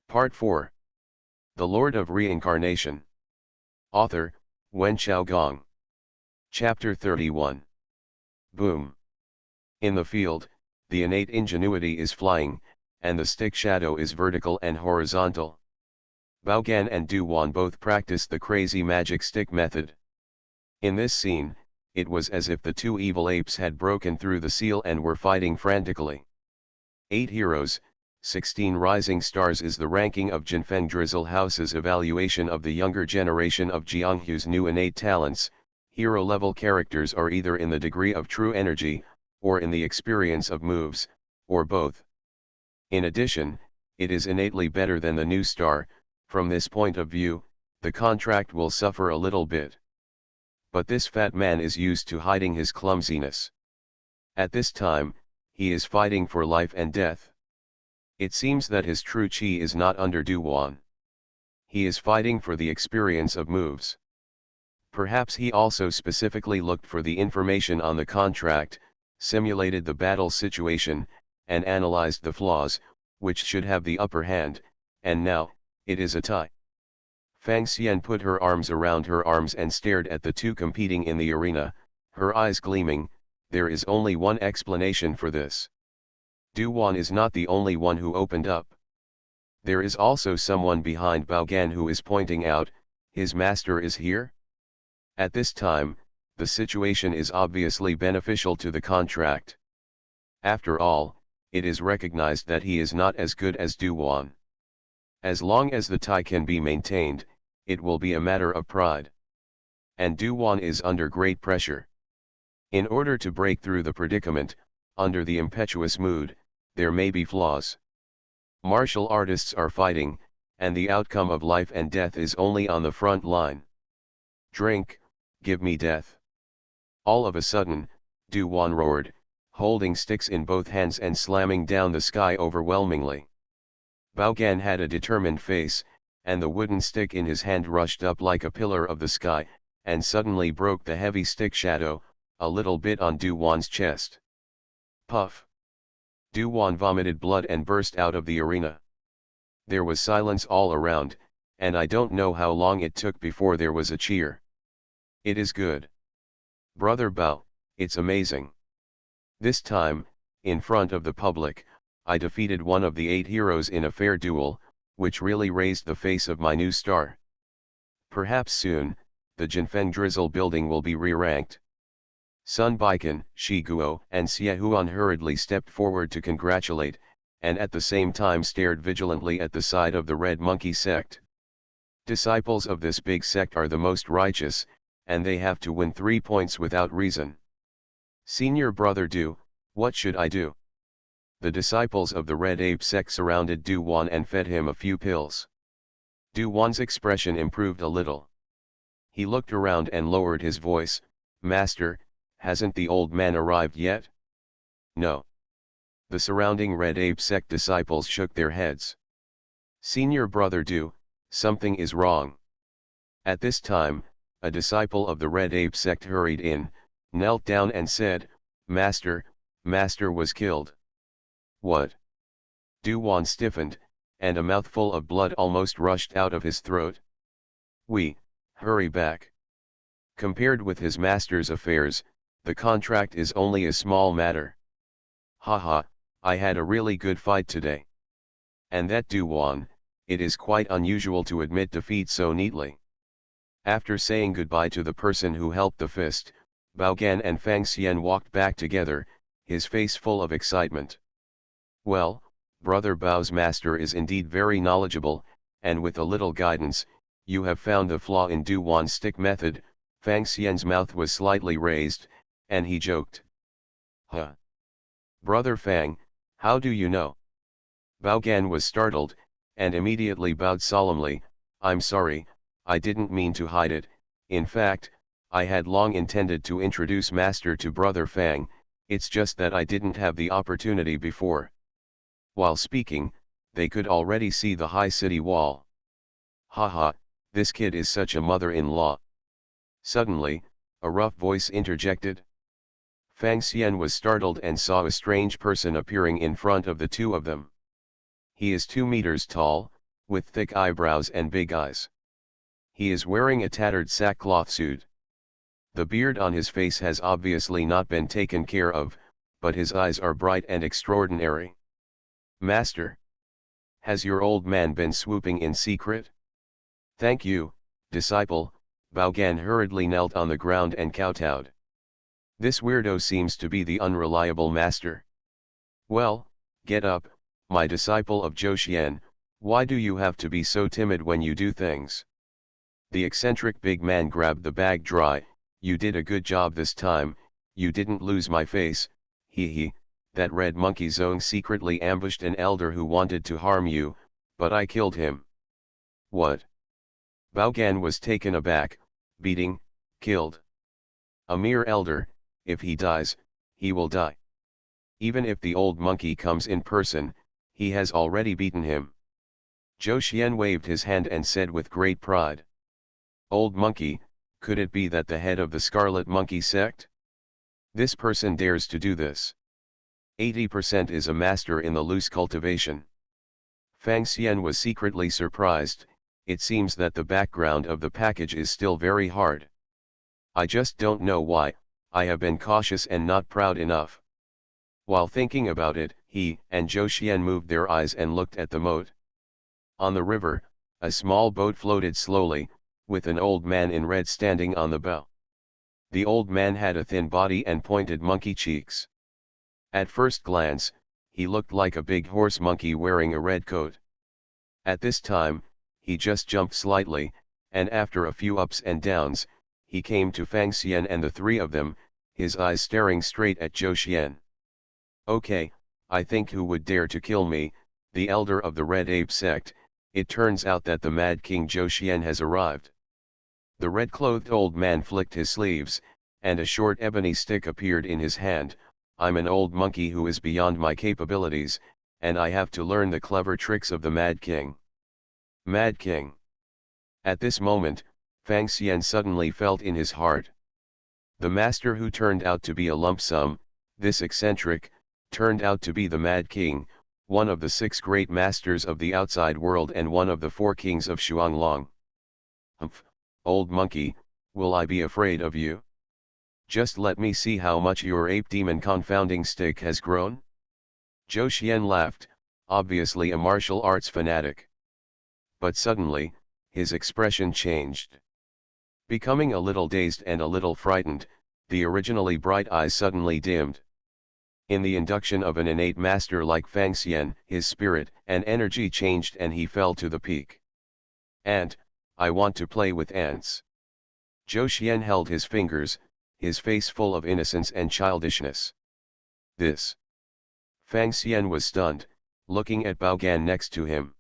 Part 4. The Lord of Reincarnation. Author, Wen Xiaogong. Chapter 31. Boom. In the field, the innate ingenuity is flying, and the stick shadow is vertical and horizontal. Baogan and Duwan both practice the crazy magic stick method. In this scene, it was as if the two evil apes had broken through the seal and were fighting frantically. 8 heroes, 16 rising stars is the ranking of Jinfeng Drizzle House's evaluation of the younger generation of Jianghu's new innate talents. Hero-level characters are either in the degree of true energy, or in the experience of moves, or both. In addition, it is innately better than the new star. From this point of view, the contract will suffer a little bit. But this fat man is used to hiding his clumsiness. At this time, he is fighting for life and death. It seems that his true chi is not under Duwan. He is fighting for the experience of moves. Perhaps he also specifically looked for the information on the contract, simulated the battle situation, and analyzed the flaws, which should have the upper hand, and now, it is a tie. Fang Xian put her arms around her arms and stared at the two competing in the arena, her eyes gleaming. There is only one explanation for this. Duwan is not the only one who opened up. There is also someone behind Baogan who is pointing out, his master is here? At this time, the situation is obviously beneficial to the contract. After all, it is recognized that he is not as good as Duwan. As long as the tie can be maintained, it will be a matter of pride. And Duwan is under great pressure. In order to break through the predicament, under the impetuous mood, there may be flaws. Martial artists are fighting, and the outcome of life and death is only on the front line. Drink, give me death. All of a sudden, Duwan roared, holding sticks in both hands and slamming down the sky overwhelmingly. Baogan had a determined face, and the wooden stick in his hand rushed up like a pillar of the sky, and suddenly broke the heavy stick shadow, a little bit on Duwan's chest. Puff! Duwan vomited blood and burst out of the arena. There was silence all around, and I don't know how long it took before there was a cheer. It is good. Brother Bao, it's amazing. This time, in front of the public, I defeated one of the 8 heroes in a fair duel, which really raised the face of my new star. Perhaps soon, the Jinfeng Drizzle building will be re-ranked. Sun Baikan, Shi Guo, and Xie Huan hurriedly stepped forward to congratulate, and at the same time stared vigilantly at the side of the Red Monkey sect. Disciples of this big sect are the most righteous, and they have to win 3 points without reason. Senior brother Du, what should I do? The disciples of the Red Ape sect surrounded Duwan and fed him a few pills. Duwan's expression improved a little. He looked around and lowered his voice, Master, hasn't the old man arrived yet? No. The surrounding Red Ape sect disciples shook their heads. Senior brother Du, something is wrong. At this time, a disciple of the Red Ape sect hurried in, knelt down and said, Master was killed. What? Duwan stiffened, and a mouthful of blood almost rushed out of his throat. Hurry back. Compared with his master's affairs, the contract is only a small matter. Haha, I had a really good fight today. And that Duwan, it is quite unusual to admit defeat so neatly. After saying goodbye to the person who helped the fist, Baogan and Fang Xian walked back together, his face full of excitement. Well, Brother Bao's master is indeed very knowledgeable, and with a little guidance, you have found the flaw in Duwan's stick method. Fang Xian's mouth was slightly raised, and he joked. Huh? Brother Fang, how do you know? Baogan was startled, and immediately bowed solemnly, I'm sorry, I didn't mean to hide it. In fact, I had long intended to introduce Master to Brother Fang, it's just that I didn't have the opportunity before. While speaking, they could already see the high city wall. Haha, this kid is such a mother-in-law. Suddenly, a rough voice interjected. Fang Xian was startled and saw a strange person appearing in front of the two of them. He is 2 meters tall, with thick eyebrows and big eyes. He is wearing a tattered sackcloth suit. The beard on his face has obviously not been taken care of, but his eyes are bright and extraordinary. Master! Has your old man been swooping in secret? Thank you, disciple. Baogan hurriedly knelt on the ground and kowtowed. This weirdo seems to be the unreliable master. Well, get up, my disciple of Zhou. Why do you have to be so timid when you do things? The eccentric big man grabbed the bag dry. You did a good job this time, you didn't lose my face, hee. That red monkey Zong secretly ambushed an elder who wanted to harm you, but I killed him. What? Baogan was taken aback. Beating, killed. A mere elder, if he dies, he will die. Even if the old monkey comes in person, he has already beaten him. Zhou waved his hand and said with great pride. Old monkey, could it be that the head of the Scarlet Monkey sect? This person dares to do this. 80% is a master in the loose cultivation. Fang Xian was secretly surprised. It seems that the background of the package is still very hard. I just don't know why, I have been cautious and not proud enough. While thinking about it, he and Zhou moved their eyes and looked at the moat. On the river, a small boat floated slowly, with an old man in red standing on the bow. The old man had a thin body and pointed monkey cheeks. At first glance, he looked like a big horse monkey wearing a red coat. At this time, he just jumped slightly, and after a few ups and downs, he came to Fang Xian and the three of them, his eyes staring straight at Zhou. Okay, I think who would dare to kill me, the elder of the Red Ape sect. It turns out that the Mad King Zhou has arrived. The red-clothed old man flicked his sleeves, and a short ebony stick appeared in his hand. I'm an old monkey who is beyond my capabilities, and I have to learn the clever tricks of the Mad King. Mad King. At this moment, Fang Xian suddenly felt in his heart. The master who turned out to be a lump sum, this eccentric, turned out to be the Mad King, one of the 6 great masters of the outside world and one of the 4 kings of Xuanglong. Humph, old monkey, will I be afraid of you? Just let me see how much your ape demon confounding stick has grown. Zhou laughed, obviously a martial arts fanatic. But suddenly, his expression changed. Becoming a little dazed and a little frightened, the originally bright eyes suddenly dimmed. In the induction of an innate master like Fang Xian, his spirit and energy changed and he fell to the peak. Ant, I want to play with ants. Zhou held his fingers, his face full of innocence and childishness. This. Fang Xian was stunned, looking at Baogan next to him.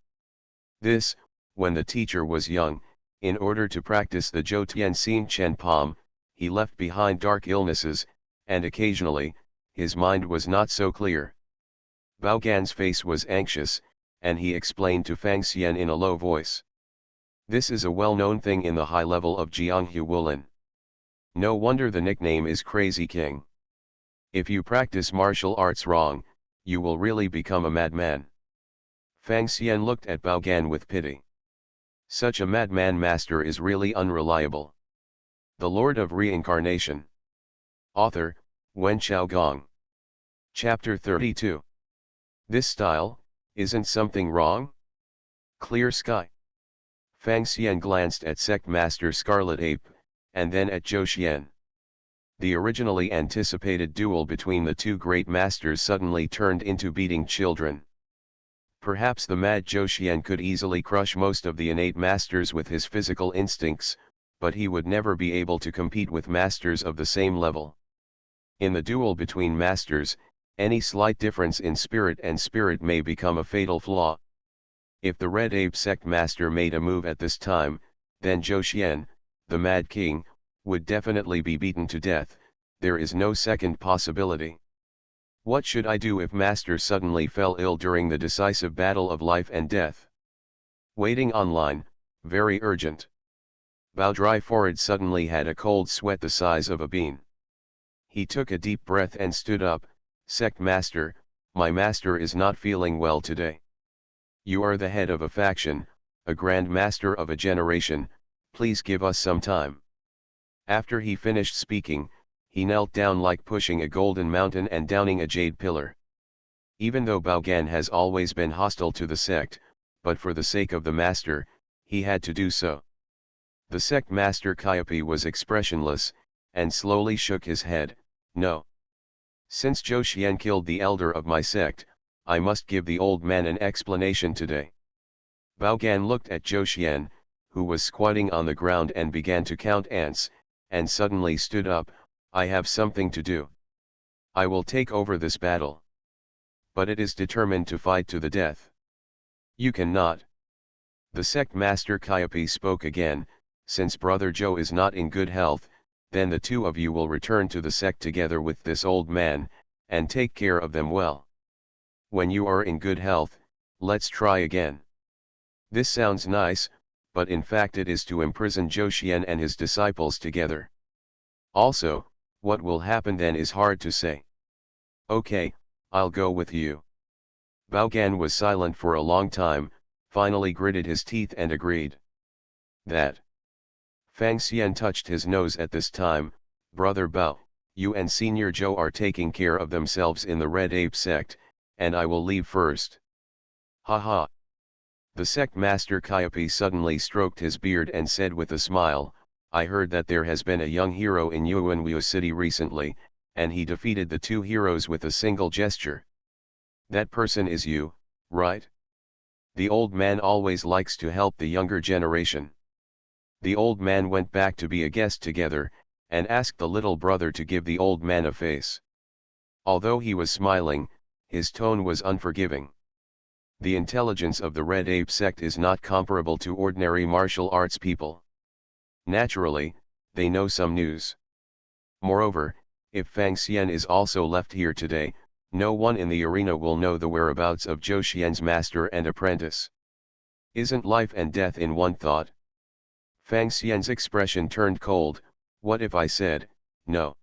This, when the teacher was young, in order to practice the Zhou Tianxin Chen Pom, he left behind dark illnesses, and occasionally, his mind was not so clear. Baogan's face was anxious, and he explained to Fang Xian in a low voice. This is a well-known thing in the high level of Jianghu Wulin. No wonder the nickname is Crazy King. If you practice martial arts wrong, you will really become a madman. Fang Xian looked at Baogan with pity. Such a madman master is really unreliable. The Lord of Reincarnation. Author, Wen Xiaogong. Chapter 32. This style, isn't something wrong? Clear sky. Fang Xian glanced at Sect Master Scarlet Ape, and then at Zhou. The originally anticipated duel between the 2 great masters suddenly turned into beating children. Perhaps the mad Zhou could easily crush most of the innate masters with his physical instincts, but he would never be able to compete with masters of the same level. In the duel between masters, any slight difference in spirit and spirit may become a fatal flaw. If the Red Ape sect master made a move at this time, then Zhou, the Mad King, would definitely be beaten to death. There is no second possibility. What should I do if master suddenly fell ill during the decisive battle of life and death? Waiting online, very urgent. Bao Dry Forehead suddenly had a cold sweat the size of a bean. He took a deep breath and stood up. Sect master, my master is not feeling well today. You are the head of a faction, a grand master of a generation, please give us some time. After he finished speaking, he knelt down like pushing a golden mountain and downing a jade pillar. Even though Baogan has always been hostile to the sect, but for the sake of the master, he had to do so. The sect master Kaiapi was expressionless, and slowly shook his head. No. Since Zhou Xian killed the elder of my sect, I must give the old man an explanation today. Baogan looked at Zhou Xian, who was squatting on the ground and began to count ants, and suddenly stood up. I have something to do. I will take over this battle. But it is determined to fight to the death. You cannot. The sect master Kaiapi spoke again. Since brother Zhou is not in good health, then the two of you will return to the sect together with this old man, and take care of them well. When you are in good health, let's try again. This sounds nice, but in fact it is to imprison Zhou Xian and his disciples together. Also, what will happen then is hard to say. Okay, I'll go with you. Baogan was silent for a long time, finally gritted his teeth and agreed. That. Fang Xian touched his nose at this time. Brother Bao, you and Senior Zhou are taking care of themselves in the Red Ape sect, and I will leave first. Ha ha. The sect master Kaiapi suddenly stroked his beard and said with a smile, I heard that there has been a young hero in Yuanwu city recently, and he defeated the two heroes with a single gesture. That person is you, right? The old man always likes to help the younger generation. The old man went back to be a guest together, and asked the little brother to give the old man a face. Although he was smiling, his tone was unforgiving. The intelligence of the Red Ape sect is not comparable to ordinary martial arts people. Naturally, they know some news. Moreover, if Fang Xian is also left here today, no one in the arena will know the whereabouts of Zhou Xian's master and apprentice. Isn't life and death in one thought? Fang Xian's expression turned cold. What if I said, no?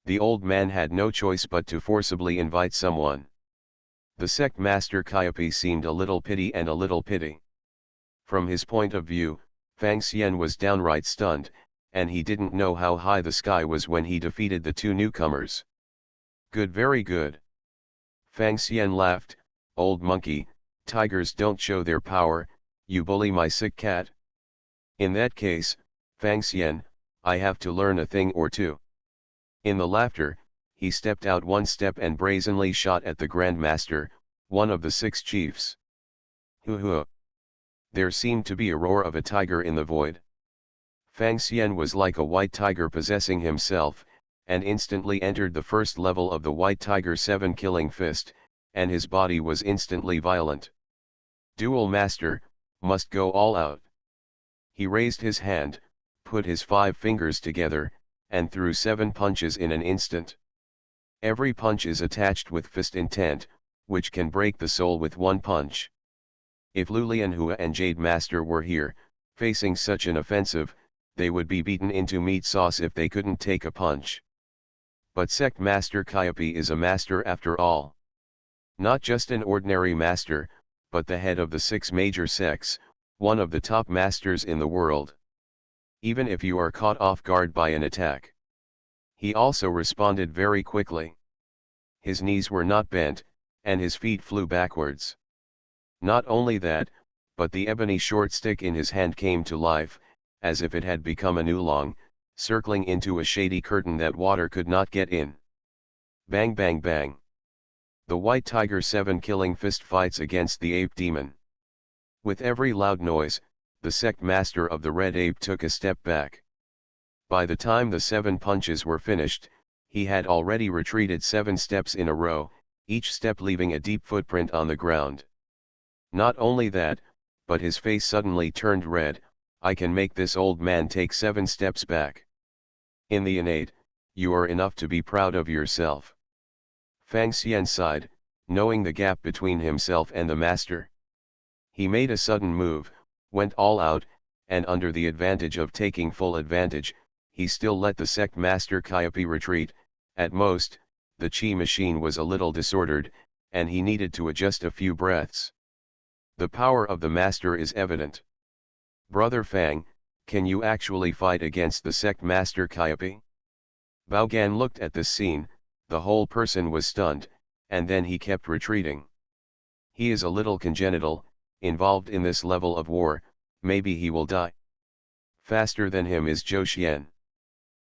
The old man had no choice but to forcibly invite someone. The sect master Kaiapi seemed a little pity and a little pity. From his point of view, Fang Xian was downright stunned, and he didn't know how high the sky was when he defeated the two newcomers. Good, very good. Fang Xian laughed. Old monkey, tigers don't show their power, you bully my sick cat. In that case, Fang Xian, I have to learn a thing or two. In the laughter, he stepped out one step and brazenly shot at the Grand Master, one of the 6 chiefs. Hoo hoo. There seemed to be a roar of a tiger in the void. Fang Xian was like a white tiger possessing himself, and instantly entered the first level of the White Tiger 7 killing fist, and his body was instantly violent. Dual Master, must go all out. He raised his hand, put his 5 fingers together, and threw 7 punches in an instant. Every punch is attached with fist intent, which can break the soul with one punch. If Lu Lianhua and Jade Master were here, facing such an offensive, they would be beaten into meat sauce if they couldn't take a punch. But Sect Master Kaiapi is a master after all. Not just an ordinary master, but the head of the 6 major sects, one of the top masters in the world. Even if you are caught off guard by an attack. He also responded very quickly. His knees were not bent, and his feet flew backwards. Not only that, but the ebony short stick in his hand came to life, as if it had become a oolong, circling into a shady curtain that water could not get in. Bang bang bang. The White Tiger 7 killing fist fights against the ape demon. With every loud noise, the sect master of the Red Ape took a step back. By the time the 7 punches were finished, he had already retreated 7 steps in a row, each step leaving a deep footprint on the ground. Not only that, but his face suddenly turned red. I can make this old man take 7 steps back. In the innate, you are enough to be proud of yourself. Fang Xian sighed, knowing the gap between himself and the master. He made a sudden move, went all out, and under the advantage of taking full advantage, he still let the sect master Kaiapi retreat. At most, the chi machine was a little disordered, and he needed to adjust a few breaths. The power of the master is evident. Brother Fang, can you actually fight against the sect master Kaipi? Baogan looked at this scene, the whole person was stunned, and then he kept retreating. He is a little congenital, involved in this level of war, maybe he will die. Faster than him is Zhou Xian.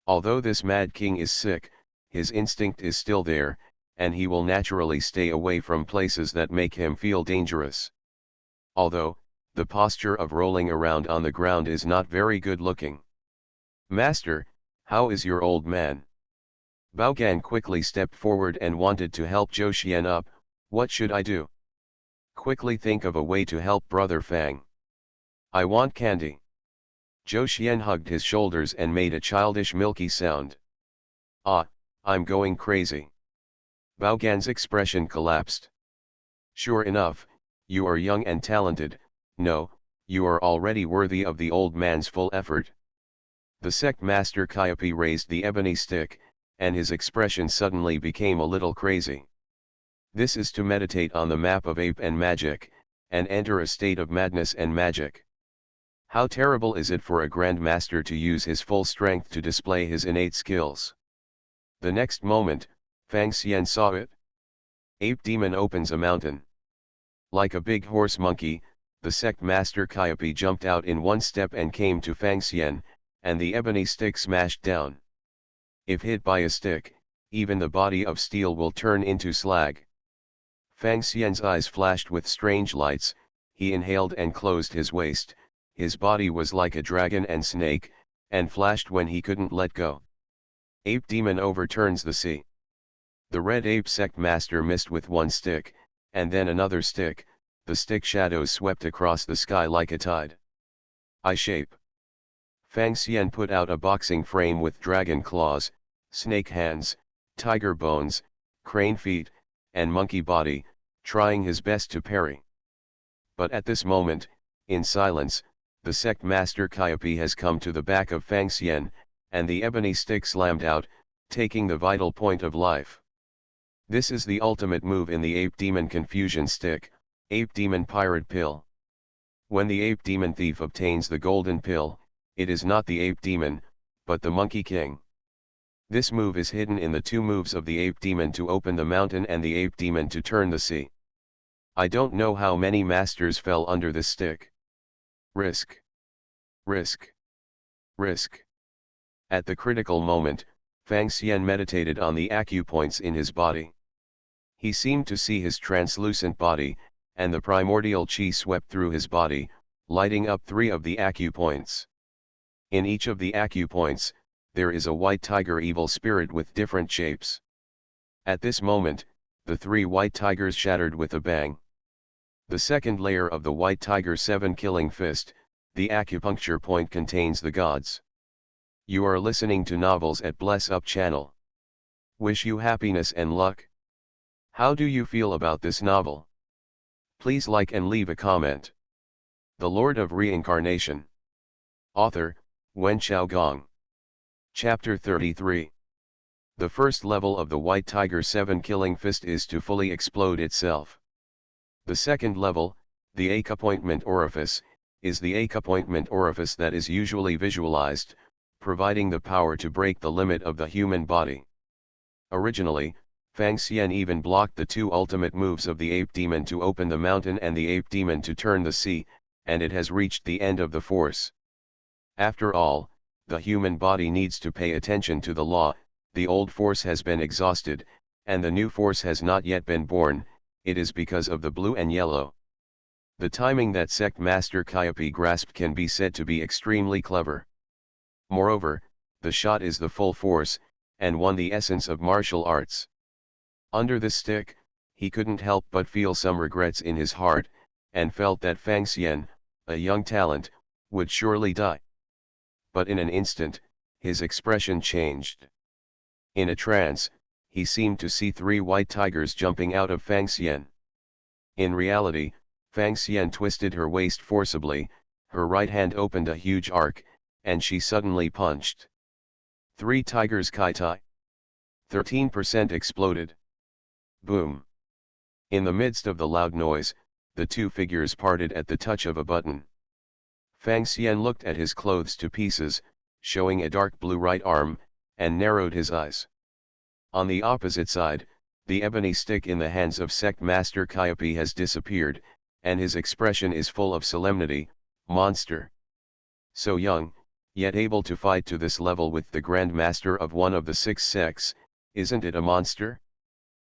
Although this mad king is sick, his instinct is still there, and he will naturally stay away from places that make him feel dangerous. Although, the posture of rolling around on the ground is not very good looking. Master, how is your old man? Baogan quickly stepped forward and wanted to help Zhou Xian up. What should I do? Quickly think of a way to help Brother Fang. I want candy. Zhou Xian hugged his shoulders and made a childish milky sound. Ah, I'm going crazy. Baogan's expression collapsed. Sure enough, you are young and talented, no, you are already worthy of the old man's full effort. The sect master Kaipi raised the ebony stick, and his expression suddenly became a little crazy. This is to meditate on the map of ape and magic, and enter a state of madness and magic. How terrible is it for a grand master to use his full strength to display his innate skills? The next moment, Fang Xian saw it. Ape demon opens a mountain. Like a big horse monkey, the sect master Kaipi jumped out in one step and came to Fang Xian, and the ebony stick smashed down. If hit by a stick, even the body of steel will turn into slag. Fang Xian's eyes flashed with strange lights, he inhaled and closed his waist, his body was like a dragon and snake, and flashed when he couldn't let go. Ape demon overturns the sea. The red ape sect master missed with one stick, and then another stick, the stick shadows swept across the sky like a tide. Eye shape. Fang Xian put out a boxing frame with dragon claws, snake hands, tiger bones, crane feet, and monkey body, trying his best to parry. But at this moment, in silence, the sect master Kaipi has come to the back of Fang Xian, and the ebony stick slammed out, taking the vital point of life. This is the ultimate move in the ape demon confusion stick, ape demon pirate pill. When the ape demon thief obtains the golden pill, it is not the ape demon, but the monkey king. This move is hidden in the two moves of the ape demon to open the mountain and the ape demon to turn the sea. I don't know how many masters fell under this stick. Risk. Risk. Risk. At the critical moment, Fang Xian meditated on the acupoints in his body. He seemed to see his translucent body, and the primordial qi swept through his body, lighting up 3 of the acupoints. In each of the acupoints, there is a white tiger evil spirit with different shapes. At this moment, the 3 white tigers shattered with a bang. The second layer of the white tiger 7 killing fist, the acupuncture point contains the gods. You are listening to novels at Bless Up channel. Wish you happiness and luck. How do you feel about this novel? Please like and leave a comment. The Lord of Reincarnation. Author, Wen Xiaogong. Chapter 33. The first level of the White Tiger 7 Killing Fist is to fully explode itself. The second level, the acupointment orifice, is the acupointment orifice that is usually visualized, providing the power to break the limit of the human body. Originally, Fang Xian even blocked the 2 ultimate moves of the ape demon to open the mountain and the ape demon to turn the sea, and it has reached the end of the force. After all, the human body needs to pay attention to the law, the old force has been exhausted, and the new force has not yet been born, it is because of the blue and yellow. The timing that sect master Kaipi grasped can be said to be extremely clever. Moreover, the shot is the full force, and won the essence of martial arts. Under this stick, he couldn't help but feel some regrets in his heart, and felt that Fang Xian, a young talent, would surely die. But in an instant, his expression changed. In a trance, he seemed to see 3 white tigers jumping out of Fang Xian. In reality, Fang Xian twisted her waist forcibly, her right hand opened a huge arc, and she suddenly punched. 3 tigers kai tai. 13% exploded. Boom. In the midst of the loud noise, the two figures parted at the touch of a button. Fang Xian looked at his clothes to pieces, showing a dark blue right arm, and narrowed his eyes. On the opposite side, the ebony stick in the hands of Sect Master Calliope has disappeared, and his expression is full of solemnity. Monster. So young, yet able to fight to this level with the Grand Master of one of the 6 sects, isn't it a monster?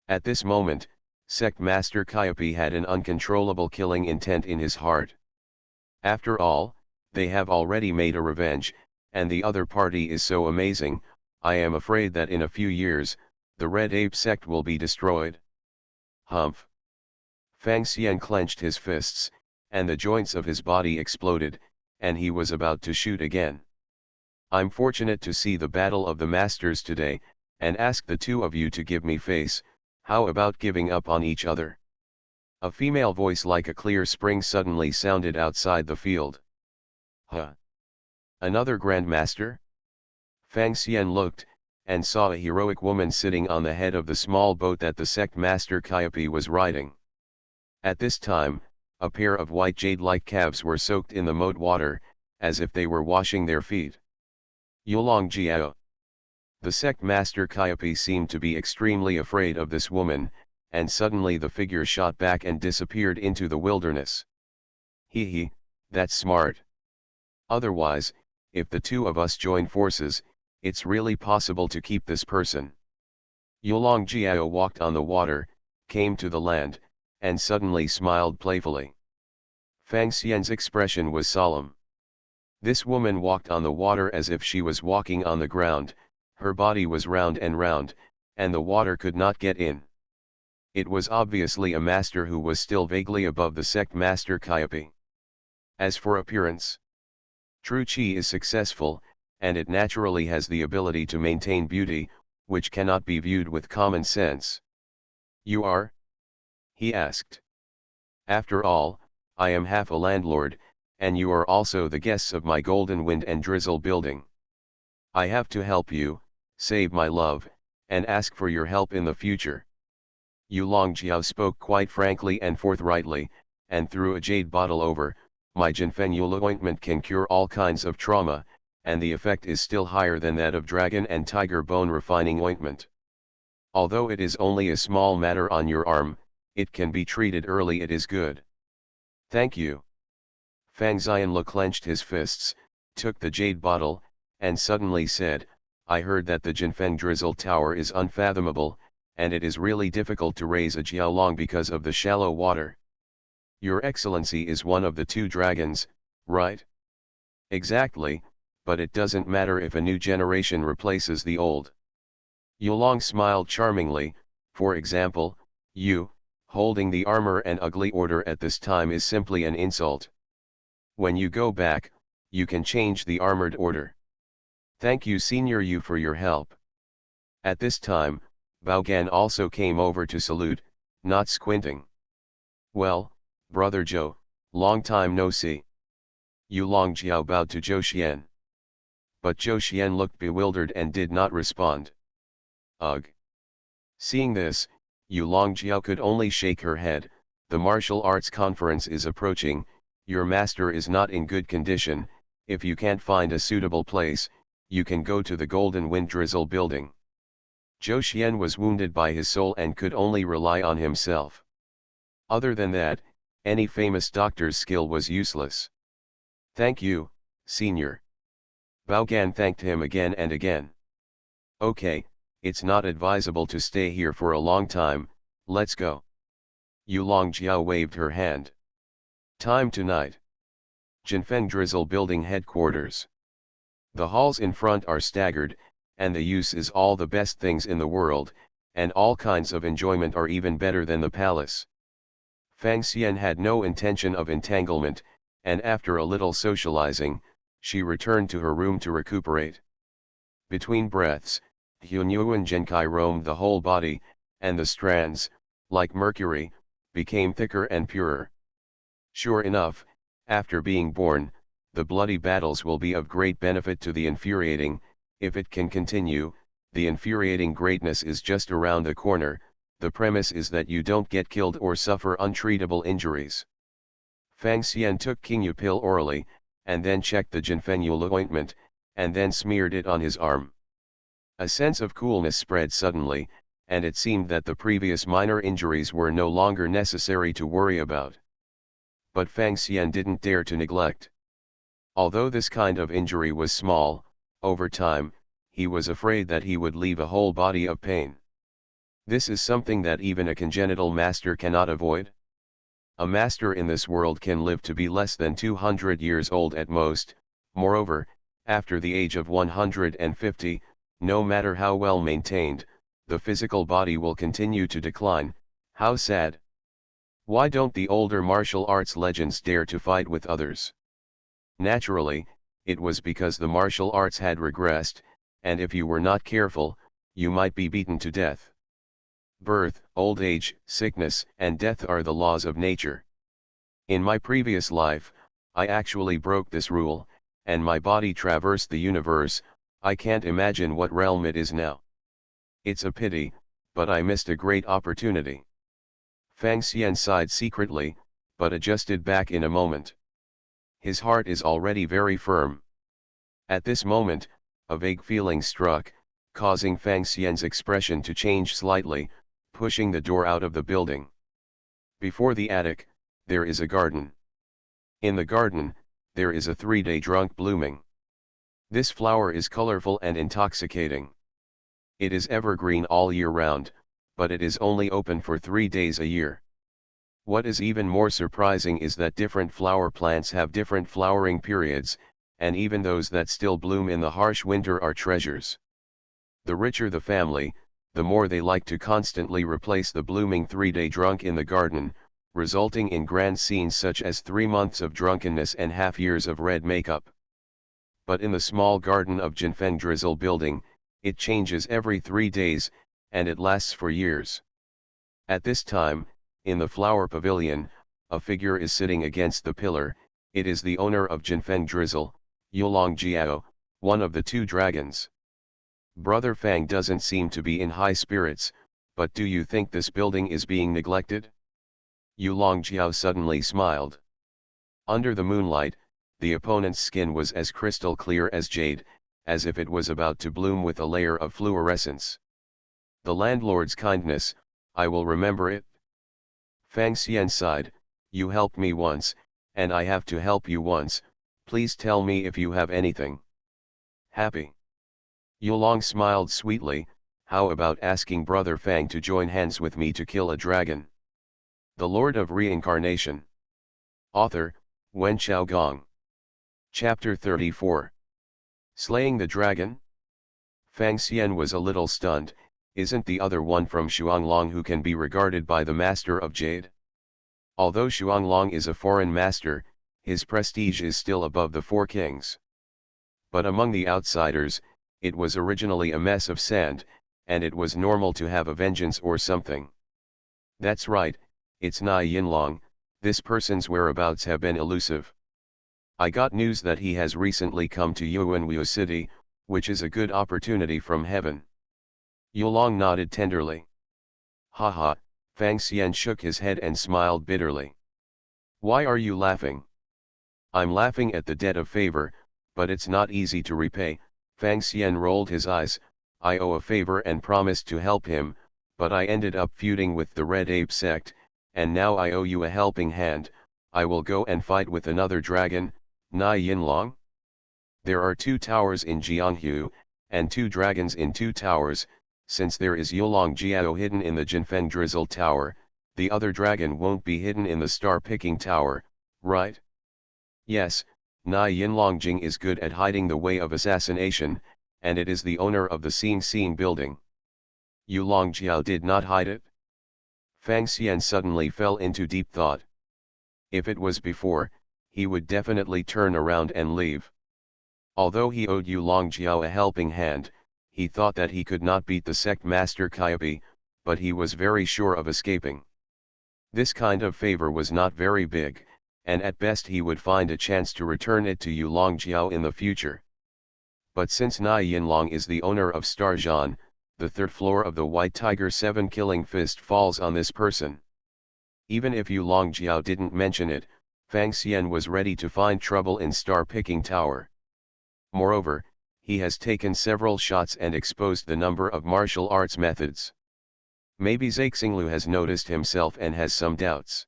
At this moment, Sect Master Calliope had an uncontrollable killing intent in his heart. After all, they have already made a revenge, and the other party is so amazing. I am afraid that in a few years, the Red Ape sect will be destroyed. Humph. Fang Xian clenched his fists, and the joints of his body exploded, and he was about to shoot again. I'm fortunate to see the battle of the masters today, and ask the two of you to give me face. How about giving up on each other? A female voice like a clear spring suddenly sounded outside the field. Huh? Another Grandmaster? Fang Xian looked, and saw a heroic woman sitting on the head of the small boat that the sect master Calliope was riding. At this time, a pair of white jade-like calves were soaked in the moat water, as if they were washing their feet. Yulong Jiao. The sect master Calliope seemed to be extremely afraid of this woman, and suddenly the figure shot back and disappeared into the wilderness. Hee, that's smart. Otherwise, if the two of us join forces, it's really possible to keep this person. Yulong Jiao walked on the water, came to the land, and suddenly smiled playfully. Fang Xian's expression was solemn. This woman walked on the water as if she was walking on the ground. Her body was round, and the water could not get in. It was obviously a master who was still vaguely above the sect master Calliope. As for appearance, true Qi is successful, and it naturally has the ability to maintain beauty, which cannot be viewed with common sense. You are? He asked. After all, I am half a landlord, and you are also the guests of my Golden Wind and Drizzle building. I have to help you, save my love, and ask for your help in the future. Yulong Jiao spoke quite frankly and forthrightly, and threw a jade bottle over. My Jinfeng Yula ointment can cure all kinds of trauma, and the effect is still higher than that of dragon and tiger bone refining ointment. Although it is only a small matter on your arm, it can be treated early. It is good. Thank you. Fang Xianlu clenched his fists, took the jade bottle, and suddenly said, I heard that the Jinfeng Drizzle Tower is unfathomable, and it is really difficult to raise a Jiaolong because of the shallow water. Your Excellency is one of the 2 dragons, right? Exactly, but it doesn't matter if a new generation replaces the old. Yulong smiled charmingly. For example, you, holding the armor and ugly order at this time is simply an insult. When you go back, you can change the armored order. Thank you Senior Yu for your help. At this time, Baogan also came over to salute, not squinting. Well, Brother Zhou, long time no see. Yulong Jiao bowed to Zhou Xian. But Zhou Xian looked bewildered and did not respond. Ugh. Seeing this, Yulong Jiao could only shake her head. The martial arts conference is approaching, your master is not in good condition. If you can't find a suitable place, you can go to the Golden Wind Drizzle building. Zhou Xian was wounded by his soul and could only rely on himself. Other than that, any famous doctor's skill was useless. Thank you, Senior. Baogan thanked him again and again. Okay, it's not advisable to stay here for a long time, let's go. Yulong Jiao waved her hand. Time tonight. Jinfeng Drizzle building headquarters. The halls in front are staggered, and the use is all the best things in the world, and all kinds of enjoyment are even better than the palace. Fang Xian had no intention of entanglement, and after a little socializing, she returned to her room to recuperate. Between breaths, Hunyuan Genkai roamed the whole body, and the strands, like mercury, became thicker and purer. Sure enough, after being born, the bloody battles will be of great benefit to the infuriating. If it can continue, the infuriating greatness is just around the corner. the premise is that you don't get killed or suffer untreatable injuries. Fang Xian took Qingyu pill orally, and then checked the Jinfengyu ointment, and then smeared it on his arm. A sense of coolness spread suddenly, and it seemed that the previous minor injuries were no longer necessary to worry about. But Fang Xian didn't dare to neglect. Although this kind of injury was small, over time, he was afraid that he would leave a whole body of pain. This is something that even a congenital master cannot avoid. A master in this world can live to be less than 200 years old at most. Moreover, after the age of 150, no matter how well maintained, the physical body will continue to decline. How sad. Why don't the older martial arts legends dare to fight with others? Naturally, it was because the martial arts had regressed, and if you were not careful, you might be beaten to death. Birth, old age, sickness, and death are the laws of nature. In my previous life, I actually broke this rule, and my body traversed the universe. I can't imagine what realm it is now. It's a pity, but I missed a great opportunity. Fang Xian sighed secretly, but adjusted back in a moment. His heart is already very firm. At this moment, a vague feeling struck, causing Fang Xian's expression to change slightly, pushing the door out of the building. Before the attic, there is a garden. In the garden, there is a 3-day drunk blooming. This flower is colorful and intoxicating. It is evergreen all year round, but it is only open for 3 days a year. What is even more surprising is that different flower plants have different flowering periods, and even those that still bloom in the harsh winter are treasures. The richer the family, the more they like to constantly replace the blooming 3-day drunk in the garden, resulting in grand scenes such as 3 months of drunkenness and half years of red makeup. But in the small garden of Jinfeng Drizzle building, it changes every 3 days, and it lasts for years. At this time, in the flower pavilion, a figure is sitting against the pillar. It is the owner of Jinfeng Drizzle, Yulong Jiao, one of the 2 dragons. Brother Fang doesn't seem to be in high spirits, but do you think this building is being neglected? Yulong Jiao suddenly smiled. Under the moonlight, the opponent's skin was as crystal clear as jade, as if it was about to bloom with a layer of fluorescence. The landlord's kindness, I will remember it. Fang Xian sighed, you helped me once, and I have to help you once. Please tell me if you have anything. Happy. Yulong smiled sweetly, how about asking Brother Fang to join hands with me to kill a dragon? The Lord of Reincarnation. Author, Wen Xiaogong. Chapter 34. Slaying the Dragon? Fang Xian was a little stunned. Isn't the other one from Xuanglong who can be regarded by the Master of Jade? Although Xuanglong is a foreign master, his prestige is still above the 4 kings. But among the outsiders, it was originally a mess of sand, and it was normal to have a vengeance or something. That's right, it's Nai Yinlong. This person's whereabouts have been elusive. I got news that he has recently come to Yuanwu City, which is a good opportunity from heaven. Yulong nodded tenderly. Haha, Fang Xian shook his head and smiled bitterly. Why are you laughing? I'm laughing at the debt of favor, but it's not easy to repay. Fang Xian rolled his eyes. I owe a favor and promised to help him, but I ended up feuding with the Red Ape sect, and now I owe you a helping hand. I will go and fight with another dragon, Nai Yinlong. There are 2 towers in Jianghu, and 2 dragons in 2 towers. Since there is Yulong Jiao hidden in the Jinfeng Drizzle Tower, the other dragon won't be hidden in the Star-Picking Tower, right? Yes, Nai Yinlong Jing is good at hiding the way of assassination, and it is the owner of the Seinen building. Yulong Jiao did not hide it? Fang Xian suddenly fell into deep thought. If it was before, he would definitely turn around and leave. Although he owed Yulong Jiao a helping hand, he thought that he could not beat the sect master Kaibi, but he was very sure of escaping. This kind of favor was not very big, and at best he would find a chance to return it to Yulong Jiao in the future. But since Nai Yinlong is the owner of Starjan, the third floor of the White Tiger 7 killing fist falls on this person. Even if Yu Longjiao didn't mention it, Fang Xian was ready to find trouble in star-picking tower. Moreover, he has taken several shots and exposed the number of martial arts methods. Maybe Zhexinglu has noticed himself and has some doubts.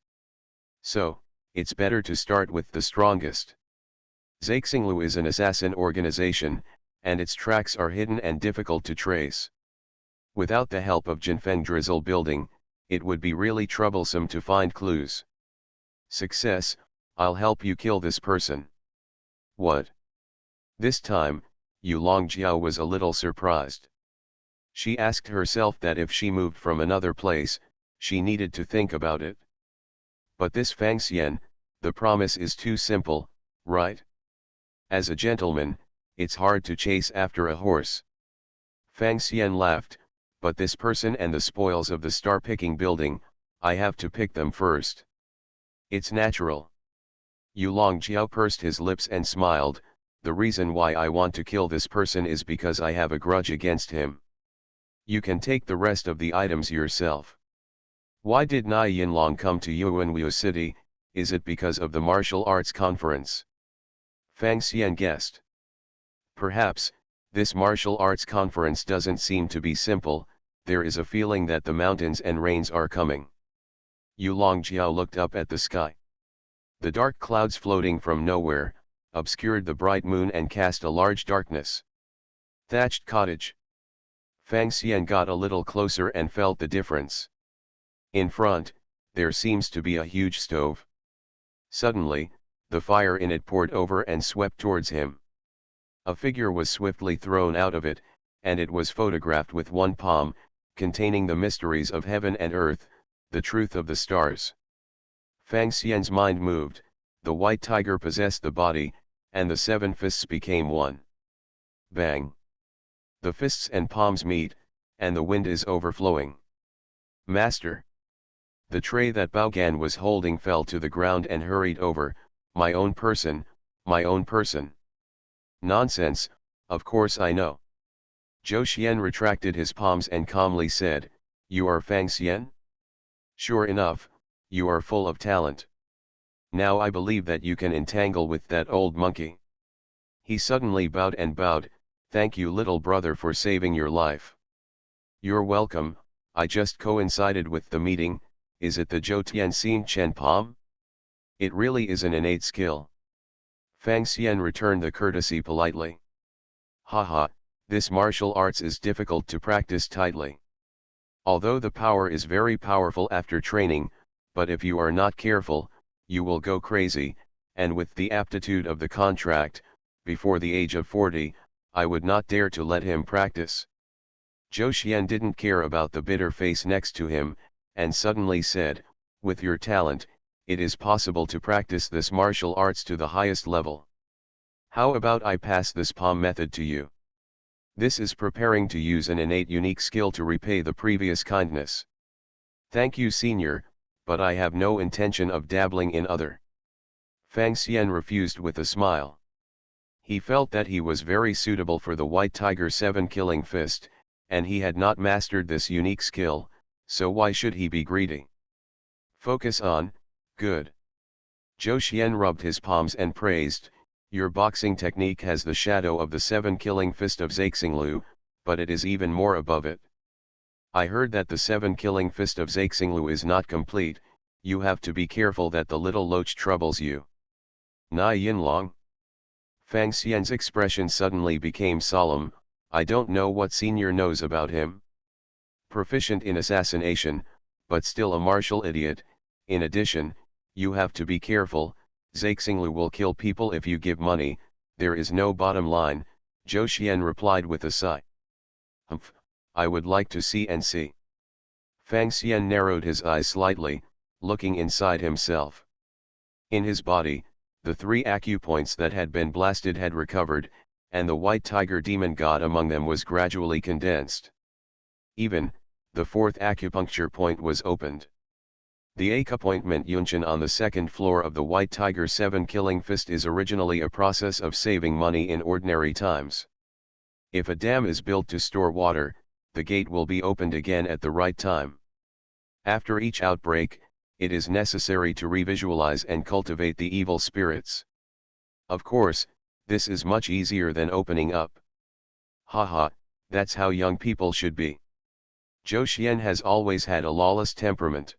So, it's better to start with the strongest. Zhexinglu is an assassin organization, and its tracks are hidden and difficult to trace. Without the help of Jinfeng Drizzle building, it would be really troublesome to find clues. Success, I'll help you kill this person. What? This time, Yu Longjiao was a little surprised. She asked herself that if she moved from another place, she needed to think about it. But this Fang Xian, the promise is too simple, right? As a gentleman, it's hard to chase after a horse. Fang Xian laughed, but this person and the spoils of the star-picking building, I have to pick them first. It's natural. Yu Longjiao pursed his lips and smiled, the reason why I want to kill this person is because I have a grudge against him. You can take the rest of the items yourself. Why did Nai Yinlong come to Yuanwu City? Is it because of the martial arts conference? Fang Xian guessed. Perhaps, this martial arts conference doesn't seem to be simple, there is a feeling that the mountains and rains are coming. Yu Longjiao looked up at the sky. The dark clouds floating from nowhere, obscured the bright moon and cast a large darkness. Thatched cottage. Fang Xian got a little closer and felt the difference. In front, there seems to be a huge stove. Suddenly, the fire in it poured over and swept towards him. A figure was swiftly thrown out of it, and it was photographed with one palm, containing the mysteries of heaven and earth, the truth of the stars. Fang Xian's mind moved, the white tiger possessed the body, and the 7 fists became one. Bang! The fists and palms meet, and the wind is overflowing. Master! The tray that Baogan was holding fell to the ground and hurried over, my own person, my own person. Nonsense, of course I know. Zhou Xian retracted his palms and calmly said, you are Fang Xian? Sure enough, you are full of talent. Now I believe that you can entangle with that old monkey. He suddenly bowed and bowed, thank you little brother for saving your life. You're welcome, I just coincided with the meeting, is it the Zhou Tianxin Chen Palm? It really is an innate skill. Fang Xian returned the courtesy politely. Haha, this martial arts is difficult to practice tightly. Although the power is very powerful after training, but if you are not careful, you will go crazy, and with the aptitude of the contract, before the age of 40, I would not dare to let him practice. Zhou Xian didn't care about the bitter face next to him, and suddenly said, with your talent, it is possible to practice this martial arts to the highest level. How about I pass this palm method to you? This is preparing to use an innate unique skill to repay the previous kindness. Thank you senior, but I have no intention of dabbling in other. Fang Xian refused with a smile. He felt that he was very suitable for the White Tiger 7 killing fist, and he had not mastered this unique skill, so why should he be greedy? Focus on, good. Zhou Xian rubbed his palms and praised, your boxing technique has the shadow of the 7 killing fist of Zhexinglu, but it is even more above it. I heard that the 7 killing fist of Zhexinglu is not complete, you have to be careful that the little loach troubles you. Nai Yinlong? Fang Xian's expression suddenly became solemn, I don't know what senior knows about him. Proficient in assassination, but still a martial idiot, in addition, you have to be careful, Zhexinglu will kill people if you give money, there is no bottom line, Zhou Xian replied with a sigh. Humph, I would like to see and see. Fang Xian narrowed his eyes slightly, looking inside himself. In his body, the 3 acupoints that had been blasted had recovered, and the white tiger demon god among them was gradually condensed. Even, the 4th acupuncture point was opened. The acupointment Yunchen on the 2nd floor of the White Tiger 7 killing fist is originally a process of saving money in ordinary times. If a dam is built to store water, the gate will be opened again at the right time. After each outbreak, it is necessary to revisualize and cultivate the evil spirits. Of course, this is much easier than opening up. Haha, that's how young people should be. Zhou Xian has always had a lawless temperament.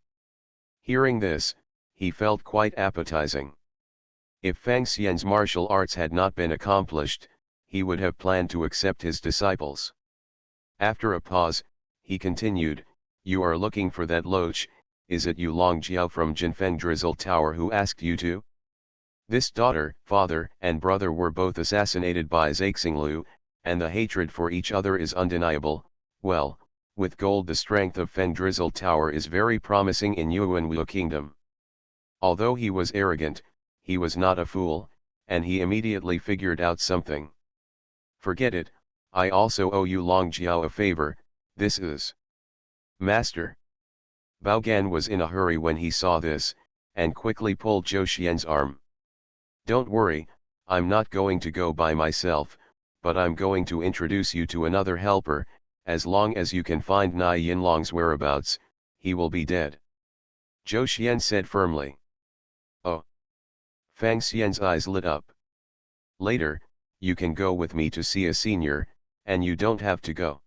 Hearing this, he felt quite appetizing. If Fang Xian's martial arts had not been accomplished, he would have planned to accept his disciples. After a pause, he continued, "You are looking for that loach, is it you Long Jiao from Jinfeng Drizzle Tower who asked you to?" This daughter, father, and brother were both assassinated by Zhaixinglu, and the hatred for each other is undeniable. Well, with gold the strength of Feng Drizzle Tower is very promising in Yuanwu Kingdom. Although he was arrogant, he was not a fool, and he immediately figured out something. "Forget it, I also owe you Long Jiao a favor, this is..." "Master." Bao Gan was in a hurry when he saw this, and quickly pulled Zhou Xian's arm. "Don't worry, I'm not going to go by myself, but I'm going to introduce you to another helper. As long as you can find Nai Yinlong's whereabouts, he will be dead," Zhou Xian said firmly. "Oh." Fang Xian's eyes lit up. "Later, you can go with me to see a senior, and you don't have to go."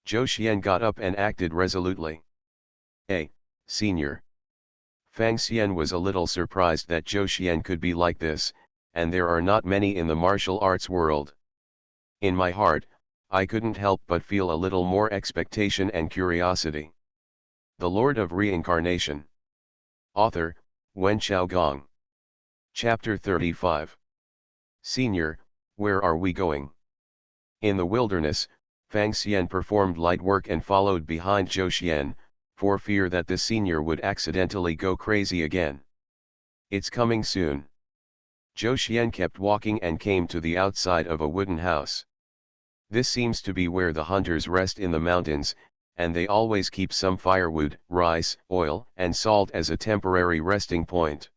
Zhou Xian got up and acted resolutely. "Eh, senior." Fang Xian was a little surprised that Zhou Xian could be like this, and there are not many in the martial arts world. In my heart, I couldn't help but feel a little more expectation and curiosity. The Lord of Reincarnation. Author, Wen Xiaogong. Chapter 35. Senior, where are we going? In the wilderness, Fang Xian performed light work and followed behind Zhou Xian, for fear that the senior would accidentally go crazy again. "It's coming soon." Zhou Xian kept walking and came to the outside of a wooden house. This seems to be where the hunters rest in the mountains, and they always keep some firewood, rice, oil, and salt as a temporary resting point.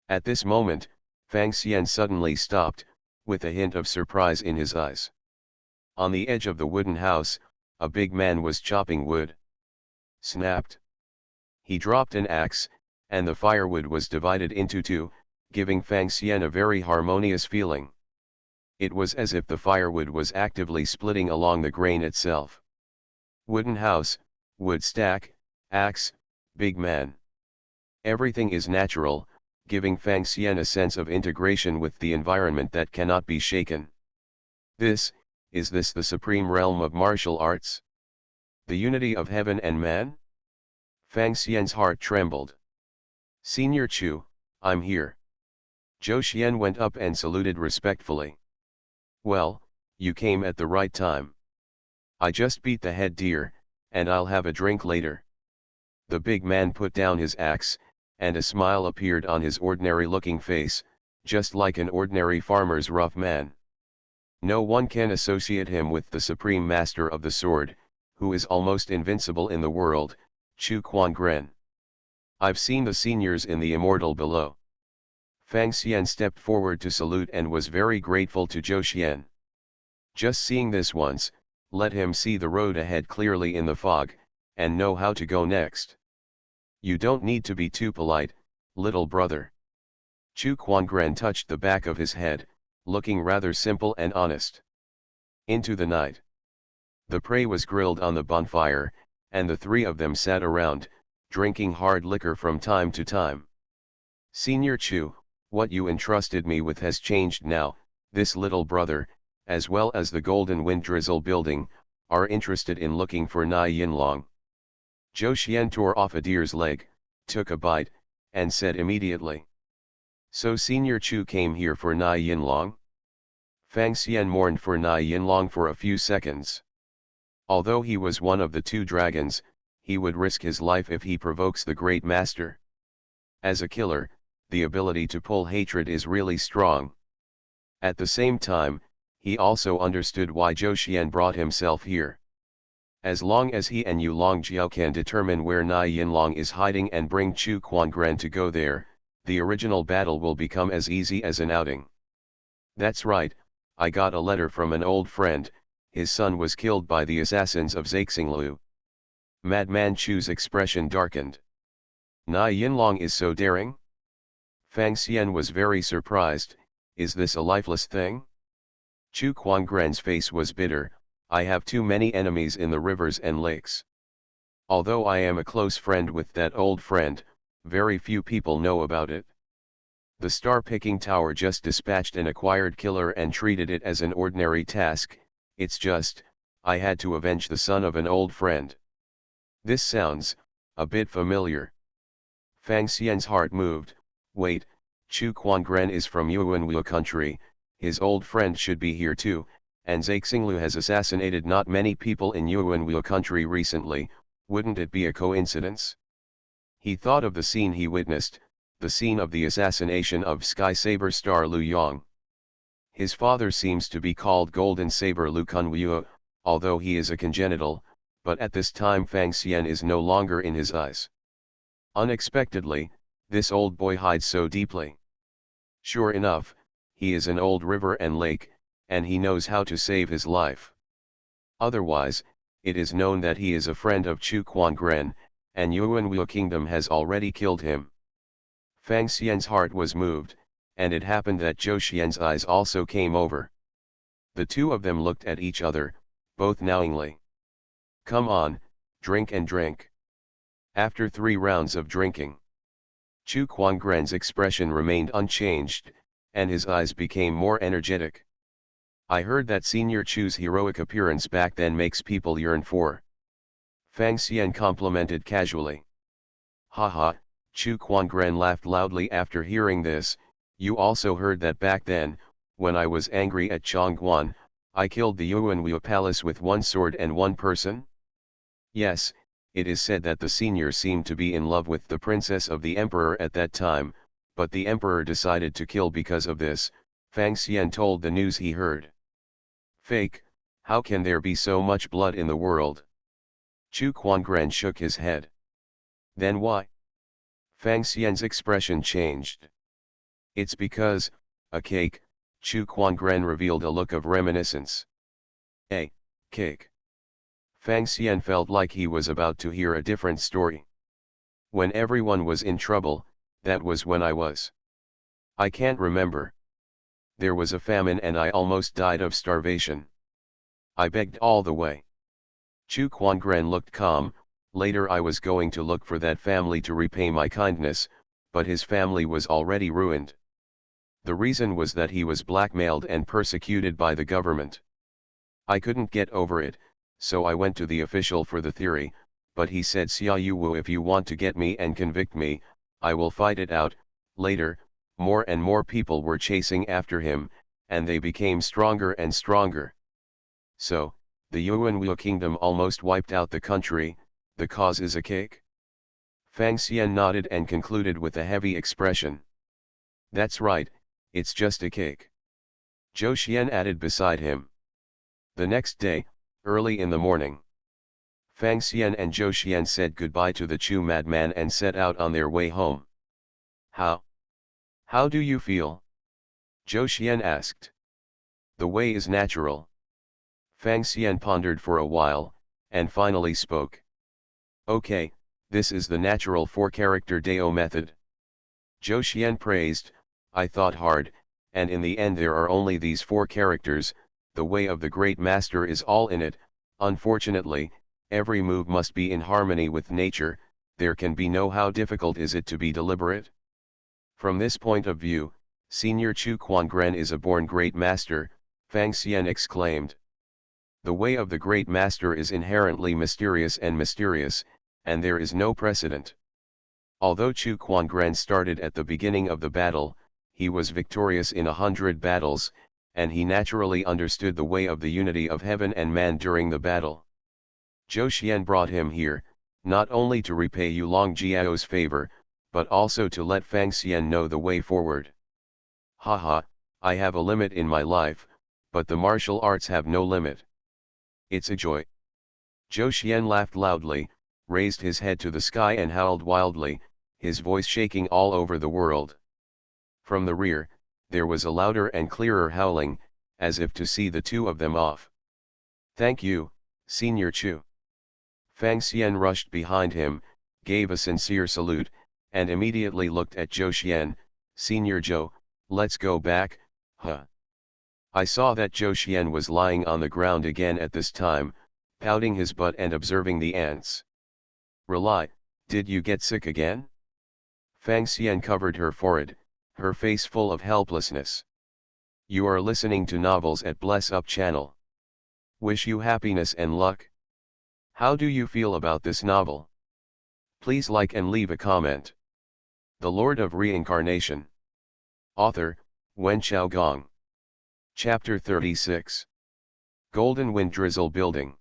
At this moment, Fang Xian suddenly stopped, with a hint of surprise in his eyes. On the edge of the wooden house, a big man was chopping wood. Snapped. He dropped an axe, and the firewood was divided into two, giving Fang Xian a very harmonious feeling. It was as if the firewood was actively splitting along the grain itself. Wooden house, wood stack, axe, big man. Everything is natural, giving Fang Xian a sense of integration with the environment that cannot be shaken. Is this the supreme realm of martial arts? The unity of heaven and man? Fang Xian's heart trembled. "Senior Chu, I'm here." Zhou Xian went up and saluted respectfully. "Well, you came at the right time. I just beat the head deer, and I'll have a drink later." The big man put down his axe, and a smile appeared on his ordinary-looking face, just like an ordinary farmer's rough man. No one can associate him with the supreme master of the sword, who is almost invincible in the world, Chu Quangren. "I've seen the seniors in the immortal below." Fang Xian stepped forward to salute and was very grateful to Zhou Xian. Just seeing this once, let him see the road ahead clearly in the fog, and know how to go next. "You don't need to be too polite, little brother." Chu Quangren touched the back of his head, looking rather simple and honest. Into the night. The prey was grilled on the bonfire, and the three of them sat around, drinking hard liquor from time to time. "Senior Chu, what you entrusted me with has changed now. This little brother, as well as the Golden Wind Drizzle building, are interested in looking for Nai Yinlong." Zhou Xian tore off a deer's leg, took a bite, and said immediately. "So Senior Chu came here for Nai Yinlong?" Fang Xian mourned for Nai Yinlong for a few seconds. Although he was one of the two dragons, he would risk his life if he provokes the great master. As a killer, the ability to pull hatred is really strong. At the same time, he also understood why Zhou Xian brought himself here. As long as he and Yu Longjiao can determine where Nai Yinlong is hiding and bring Chu Quangren to go there, the original battle will become as easy as an outing. "That's right, I got a letter from an old friend, his son was killed by the assassins of Zexinglu. Madman Chu's expression darkened. Nai Yinlong is so daring? Fang Xian was very surprised. Is this a lifeless thing? Chu Quanggren's face was bitter. I have too many enemies in the rivers and lakes. Although I am a close friend with that old friend, very few people know about it. The star-picking tower just dispatched an acquired killer and treated it as an ordinary task. It's just, I had to avenge the son of an old friend. This sounds a bit familiar. Fang Xian's heart moved. Wait, Chu Quanggren is from Yuanwu country, his old friend should be here too, and Zexinglu has assassinated not many people in Yuanwu country recently, wouldn't it be a coincidence? He thought of the scene he witnessed, the scene of the assassination of Sky Saber star Lu Yong. His father seems to be called Golden Saber Lu Kunwu, although he is a congenital, but at this time Fang Xian is no longer in his eyes. Unexpectedly, this old boy hides so deeply. Sure enough, he is an old river and lake, and he knows how to save his life. Otherwise, it is known that he is a friend of Chu Quanggren, and Yuanwu Kingdom has already killed him. Fang Xian's heart was moved, and it happened that Zhou Xian's eyes also came over. The two of them looked at each other, both knowingly. Come on, drink and drink. After 3 rounds of drinking, Chu Quanggren's expression remained unchanged, and his eyes became more energetic. I heard that Senior Chu's heroic appearance back then makes people yearn for. Fang Xian complimented casually. Haha, Chu Quanggren laughed loudly after hearing this. You also heard that back then, when I was angry at Chongguan, I killed the Yuanwu palace with 1 sword and 1 person? Yes, it is said that the senior seemed to be in love with the princess of the emperor at that time, but the emperor decided to kill because of this. Fang Xian told the news he heard. Fake, how can there be so much blood in the world? Chu Quanggren shook his head. Then why? Fang Xian's expression changed. It's because, a cake, Chu Quanggren revealed a look of reminiscence. A cake. Fang Xian felt like he was about to hear a different story. When everyone was in trouble, that was when I was. I can't remember. There was a famine and I almost died of starvation. I begged all the way. Chu Quanggren looked calm. Later I was going to look for that family to repay my kindness, but his family was already ruined. The reason was that he was blackmailed and persecuted by the government. I couldn't get over it, so I went to the official for the theory, but he said Xia Yuwu, if you want to get me and convict me, I will fight it out. Later, more and more people were chasing after him, and they became stronger and stronger. So, the Yuanwu kingdom almost wiped out the country. The cause is a cake? Fang Xian nodded and concluded with a heavy expression. That's right, it's just a cake. Zhou Xian added beside him. The next day, early in the morning, Fang Xian and Zhou Xian said goodbye to the Chu madman and set out on their way home. How do you feel? Zhou Xian asked. The way is natural. Fang Xian pondered for a while, and finally spoke. Okay, this is the natural 4-character Dao method. Zhou Xian praised. I thought hard, and in the end there are only these 4 characters. The way of the great master is all in it. Unfortunately, every move must be in harmony with nature. There can be no how difficult is it to be deliberate. From this point of view, Senior Chu Quanggren is a born great master, Fang Xian exclaimed. The way of the great master is inherently mysterious, and there is no precedent. Although Chu Quanggren started at the beginning of the battle, he was victorious in 100 battles, and he naturally understood the way of the unity of heaven and man during the battle. Zhou Xian brought him here, not only to repay Yulong Jiao's favor, but also to let Fang Xian know the way forward. Haha, I have a limit in my life, but the martial arts have no limit. It's a joy. Zhou Xian laughed loudly, raised his head to the sky and howled wildly, his voice shaking all over the world. From the rear, there was a louder and clearer howling, as if to see the two of them off. Thank you, Senior Chu. Fang Xian rushed behind him, gave a sincere salute, and immediately looked at Zhou Xian. Senior Zhou, let's go back, huh? I saw that Zhou Xian was lying on the ground again at this time, pouting his butt and observing the ants. Rely, did you get sick again? Fang Xian covered her forehead, her face full of helplessness. You are listening to novels at Bless Up channel. Wish you happiness and luck. How do you feel about this novel? Please like and leave a comment. The Lord of Reincarnation. Author, Wen Xiaogong. Chapter 36. Golden Wind Drizzle Building.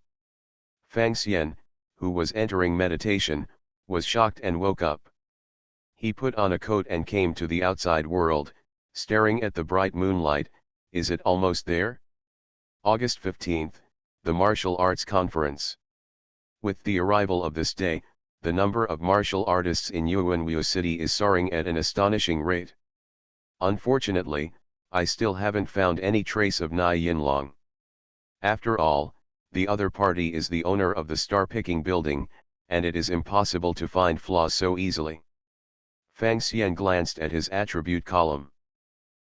Fang Xian, who was entering meditation, was shocked and woke up. He put on a coat and came to the outside world, staring at the bright moonlight. Is it almost there? August 15th, the Martial Arts Conference. With the arrival of this day, the number of martial artists in Yuanwu City is soaring at an astonishing rate. Unfortunately, I still haven't found any trace of Nai Yinlong. After all, the other party is the owner of the star-picking building, and it is impossible to find flaws so easily. Fang Xian glanced at his attribute column.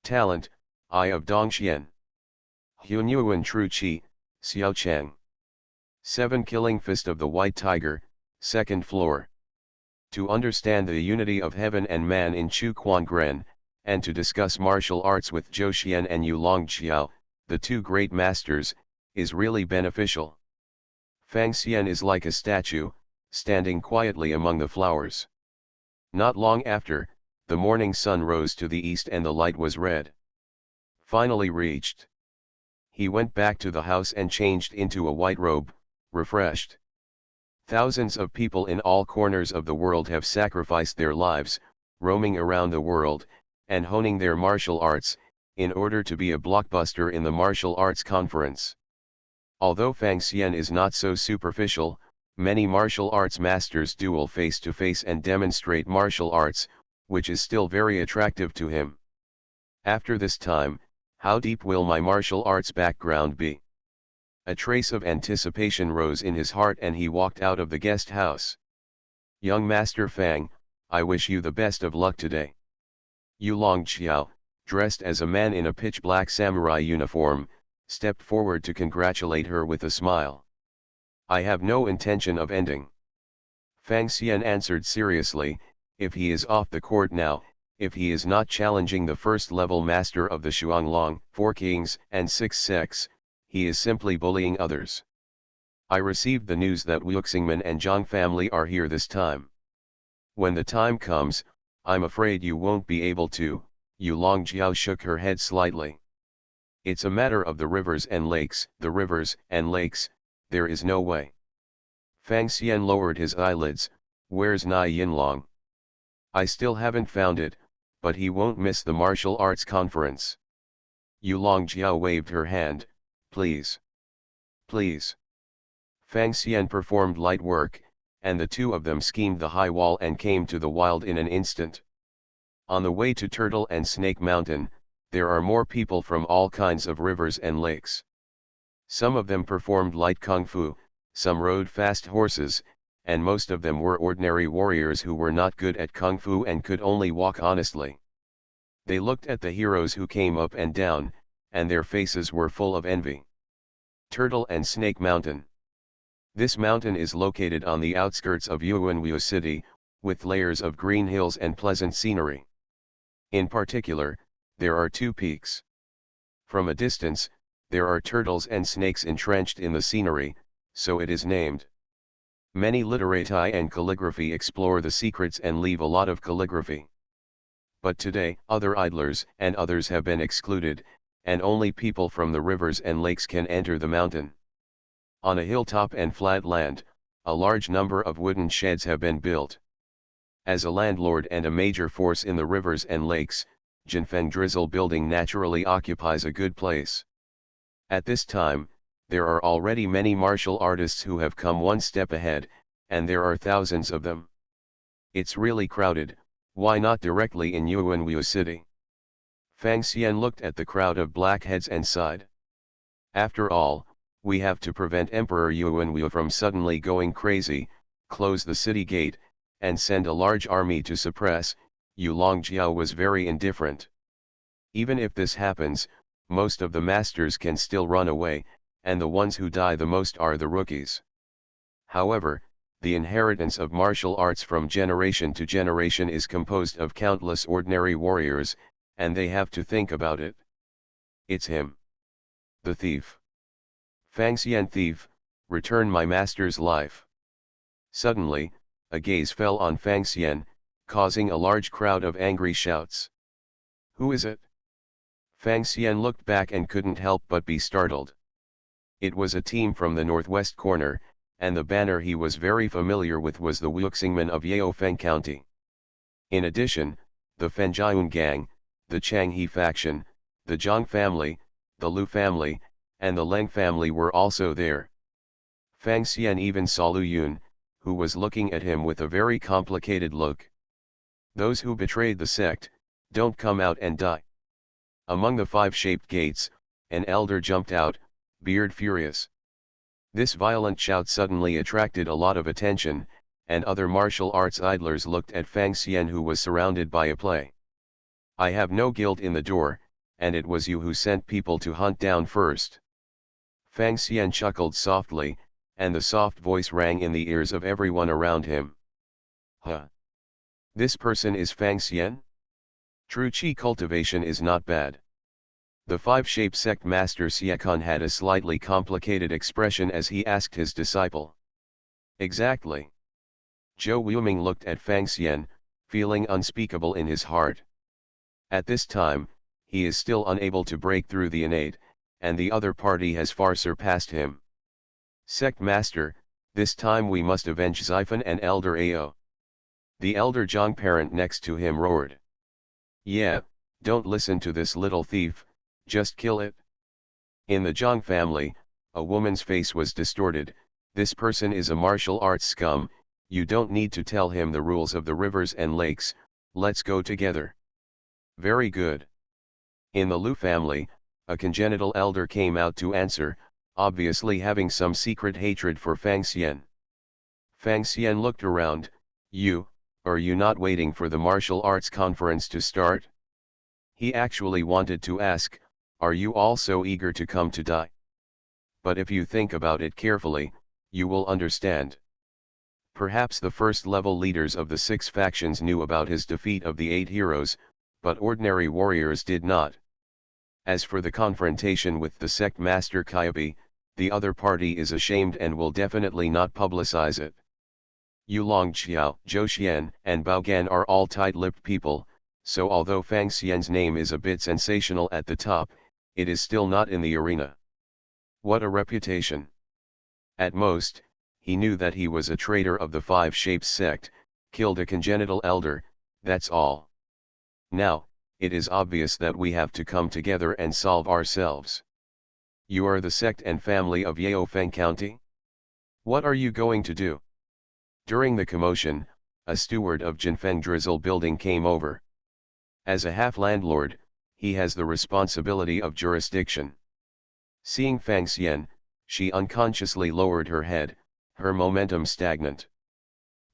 Talent, Eye of Dongxian. Hunyuan True Qi, Xiao Cheng. 7 Killing Fist of the White Tiger, 2nd floor. To understand the unity of heaven and man in Chu Quan Gren, and to discuss martial arts with Zhou Xian and Yu Longqiao, the two great masters, is really beneficial. Fang Xian is like a statue, standing quietly among the flowers. Not long after, the morning sun rose to the east and the light was red. Finally reached. He went back to the house and changed into a white robe, refreshed. Thousands of people in all corners of the world have sacrificed their lives, roaming around the world, and honing their martial arts, in order to be a blockbuster in the martial arts conference. Although Fang Xian is not so superficial, many martial arts masters duel face-to-face and demonstrate martial arts, which is still very attractive to him. After this time, how deep will my martial arts background be? A trace of anticipation rose in his heart and he walked out of the guest house. Young Master Fang, I wish you the best of luck today. Yu Longqiao, dressed as a man in a pitch-black samurai uniform, stepped forward to congratulate her with a smile. I have no intention of ending. Fang Xian answered seriously, if he is off the court now, if he is not challenging the first-level master of the Shuanglong, 4 kings and 6 sects, he is simply bullying others. I received the news that Wuxingman and Zhang family are here this time. When the time comes, I'm afraid you won't be able to. Yu Longjiao shook her head slightly. It's a matter of the rivers and lakes, the rivers and lakes, there is no way. Fang Xian lowered his eyelids, where's Nai Yinlong? I still haven't found it, but he won't miss the martial arts conference. Yu Longjiao waved her hand, please. Please. Fang Xian performed light work, and the two of them schemed the high wall and came to the wild in an instant. On the way to Turtle and Snake Mountain, there are more people from all kinds of rivers and lakes. Some of them performed light kung fu, some rode fast horses, and most of them were ordinary warriors who were not good at kung fu and could only walk honestly. They looked at the heroes who came up and down, and their faces were full of envy. Turtle and Snake Mountain. This mountain is located on the outskirts of Yuanwu City, with layers of green hills and pleasant scenery. In particular, there are 2 peaks. From a distance, there are turtles and snakes entrenched in the scenery, so it is named. Many literati and calligraphy explore the secrets and leave a lot of calligraphy. But today, other idlers and others have been excluded, and only people from the rivers and lakes can enter the mountain. On a hilltop and flat land, a large number of wooden sheds have been built. As a landlord and a major force in the rivers and lakes, Jinfeng Drizzle Building naturally occupies a good place. At this time, there are already many martial artists who have come one step ahead, and there are thousands of them. It's really crowded, why not directly in Yuanwu City? Fang Xian looked at the crowd of blackheads and sighed. After all, We have to prevent Emperor Yuanwu from suddenly going crazy, close the city gate, and send a large army to suppress. Yu Longjiao was very indifferent. Even if this happens, most of the masters can still run away, and the ones who die the most are the rookies. However, the inheritance of martial arts from generation to generation is composed of countless ordinary warriors, and they have to think about it. It's him. The thief. Fang Xian thief, return my master's life. Suddenly, a gaze fell on Fang Xian, causing a large crowd of angry shouts. Who is it? Fang Xian looked back and couldn't help but be startled. It was a team from the northwest corner, and the banner he was very familiar with was the Wuxingmen of Yaofeng County. In addition, the Fenjian gang, the Changhe faction, the Zhang family, the Lu family, and the Leng family were also there. Fang Xian even saw Lu Yun, who was looking at him with a very complicated look. Those who betrayed the sect, don't come out and die. Among the five-shaped gates, an elder jumped out, beard furious. This violent shout suddenly attracted a lot of attention, and other martial arts idlers looked at Fang Xian, who was surrounded by a play. I have no guilt in the door, and it was you who sent people to hunt down first. Fang Xian chuckled softly, and the soft voice rang in the ears of everyone around him. Huh? This person is Fang Xian? True qi cultivation is not bad. The five-shape sect master Siakon had a slightly complicated expression as he asked his disciple. Exactly. Zhou Wuming looked at Fang Xian, feeling unspeakable in his heart. At this time, he is still unable to break through the innate, and the other party has far surpassed him. Sect master, this time we must avenge Xifen and Elder Ao. The elder Zhang parent next to him roared. Yeah, don't listen to this little thief, just kill it. In the Zhang family, a woman's face was distorted. This person is a martial arts scum, you don't need to tell him the rules of the rivers and lakes, let's go together. Very good. In the Lu family, a congenital elder came out to answer, obviously having some secret hatred for Fang Xian. Fang Xian looked around. Are you not waiting for the martial arts conference to start? He actually wanted to ask, are you all so eager to come to die? But if you think about it carefully, you will understand. Perhaps the first-level leaders of the 6 factions knew about his defeat of the 8 heroes, but ordinary warriors did not. As for the confrontation with the sect master Kaibi, the other party is ashamed and will definitely not publicize it. Yu Longqiao, Zhou Xian, and Bao Gan are all tight-lipped people, so although Fang Xian's name is a bit sensational at the top, it is still not in the arena. What a reputation! At most, he knew that he was a traitor of the Five Shapes sect, killed a congenital elder, that's all. Now, it is obvious that we have to come together and solve ourselves. You are the sect and family of Yaofeng County? What are you going to do? During the commotion, a steward of Jinfeng Drizzle building came over. As a half-landlord, he has the responsibility of jurisdiction. Seeing Fang Xian, she unconsciously lowered her head, her momentum stagnant.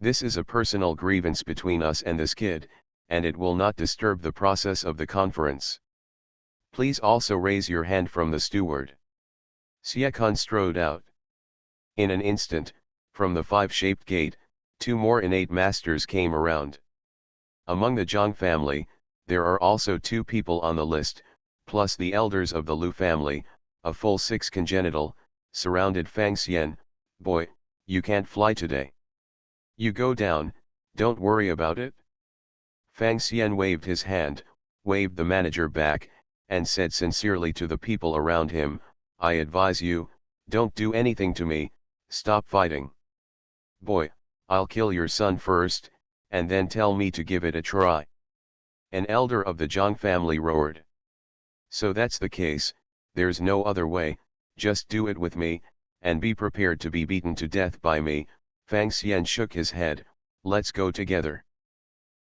This is a personal grievance between us and this kid, and it will not disturb the process of the conference. Please also raise your hand from the steward. Siakon strode out. In an instant, from the 5-shaped gate, 2 more innate masters came around. Among the Zhang family, there are also 2 people on the list, plus the elders of the Lu family, a full 6 congenital, surrounded Fang Xian. Boy, you can't fly today. You go down, don't worry about it. Fang Xian waved his hand, waved the manager back, and said sincerely to the people around him, I advise you, don't do anything to me, stop fighting. Boy, I'll kill your son first, and then tell me to give it a try. An elder of the Zhang family roared. So that's the case, there's no other way, just do it with me, and be prepared to be beaten to death by me. Fang Xian shook his head, let's go together.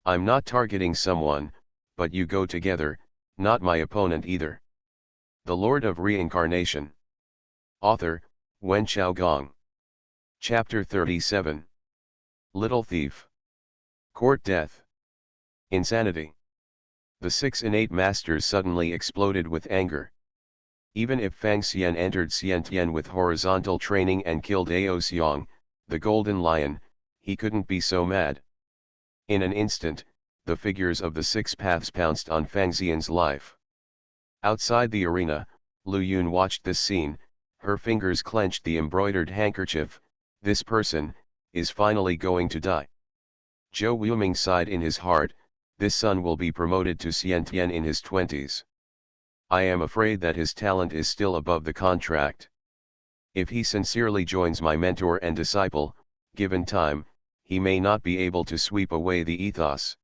I'm not targeting someone, but you go together, not my opponent either. The Lord of Reincarnation. Author, Wen Chao Gong. Chapter 37. Little Thief. Court Death. Insanity. The 6 innate masters suddenly exploded with anger. Even if Fang Xian entered Xiantian with horizontal training and killed Ao Xiong, the Golden Lion, he couldn't be so mad. In an instant, the figures of the 6 paths pounced on Fang Xian's life. Outside the arena, Lu Yun watched this scene, her fingers clenched the embroidered handkerchief. This person is finally going to die. Zhou Wuming sighed in his heart, this son will be promoted to Xiantian in his 20s. I am afraid that his talent is still above the contract. If he sincerely joins my mentor and disciple, given time, he may not be able to sweep away the ethos.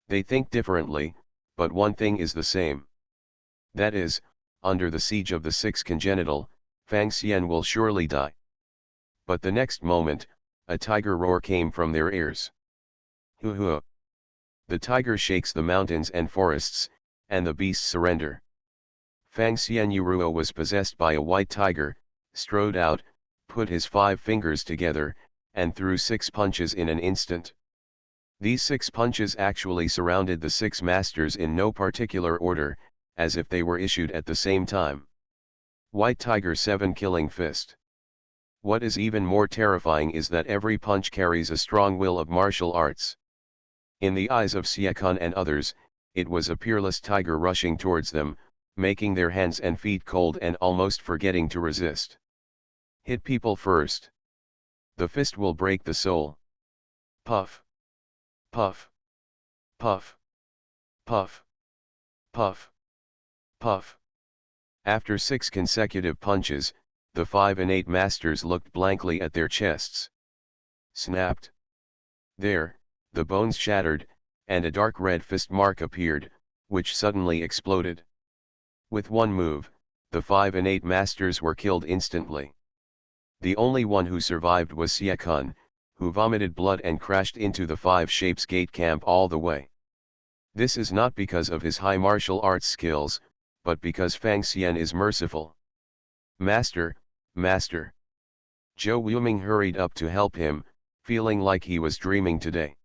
They think differently, but one thing is the same. That is, under the siege of the 6 congenital, Fang Xian will surely die. But the next moment, a tiger roar came from their ears. Hu hu. The tiger shakes the mountains and forests, and the beasts surrender. Fang Xian Yuruo was possessed by a white tiger, strode out, put his 5 fingers together, and threw 6 punches in an instant. These 6 punches actually surrounded the 6 masters in no particular order, as if they were issued at the same time. White Tiger 7 Killing Fist. What is even more terrifying is that every punch carries a strong will of martial arts. In the eyes of Siakon and others, it was a peerless tiger rushing towards them, making their hands and feet cold and almost forgetting to resist. Hit people first. The fist will break the soul. Puff. Puff. Puff. Puff. Puff. Puff. After 6 consecutive punches, the 5 innate masters looked blankly at their chests. Snapped. There, the bones shattered, and a dark red fist mark appeared, which suddenly exploded. With one move, the 5 innate masters were killed instantly. The only one who survived was Siakon, who vomited blood and crashed into the 5 Shapes Gate camp all the way. This is not because of his high martial arts skills, but because Fang Xian is merciful. Master, Master. Zhou Wuming hurried up to help him, feeling like he was dreaming today.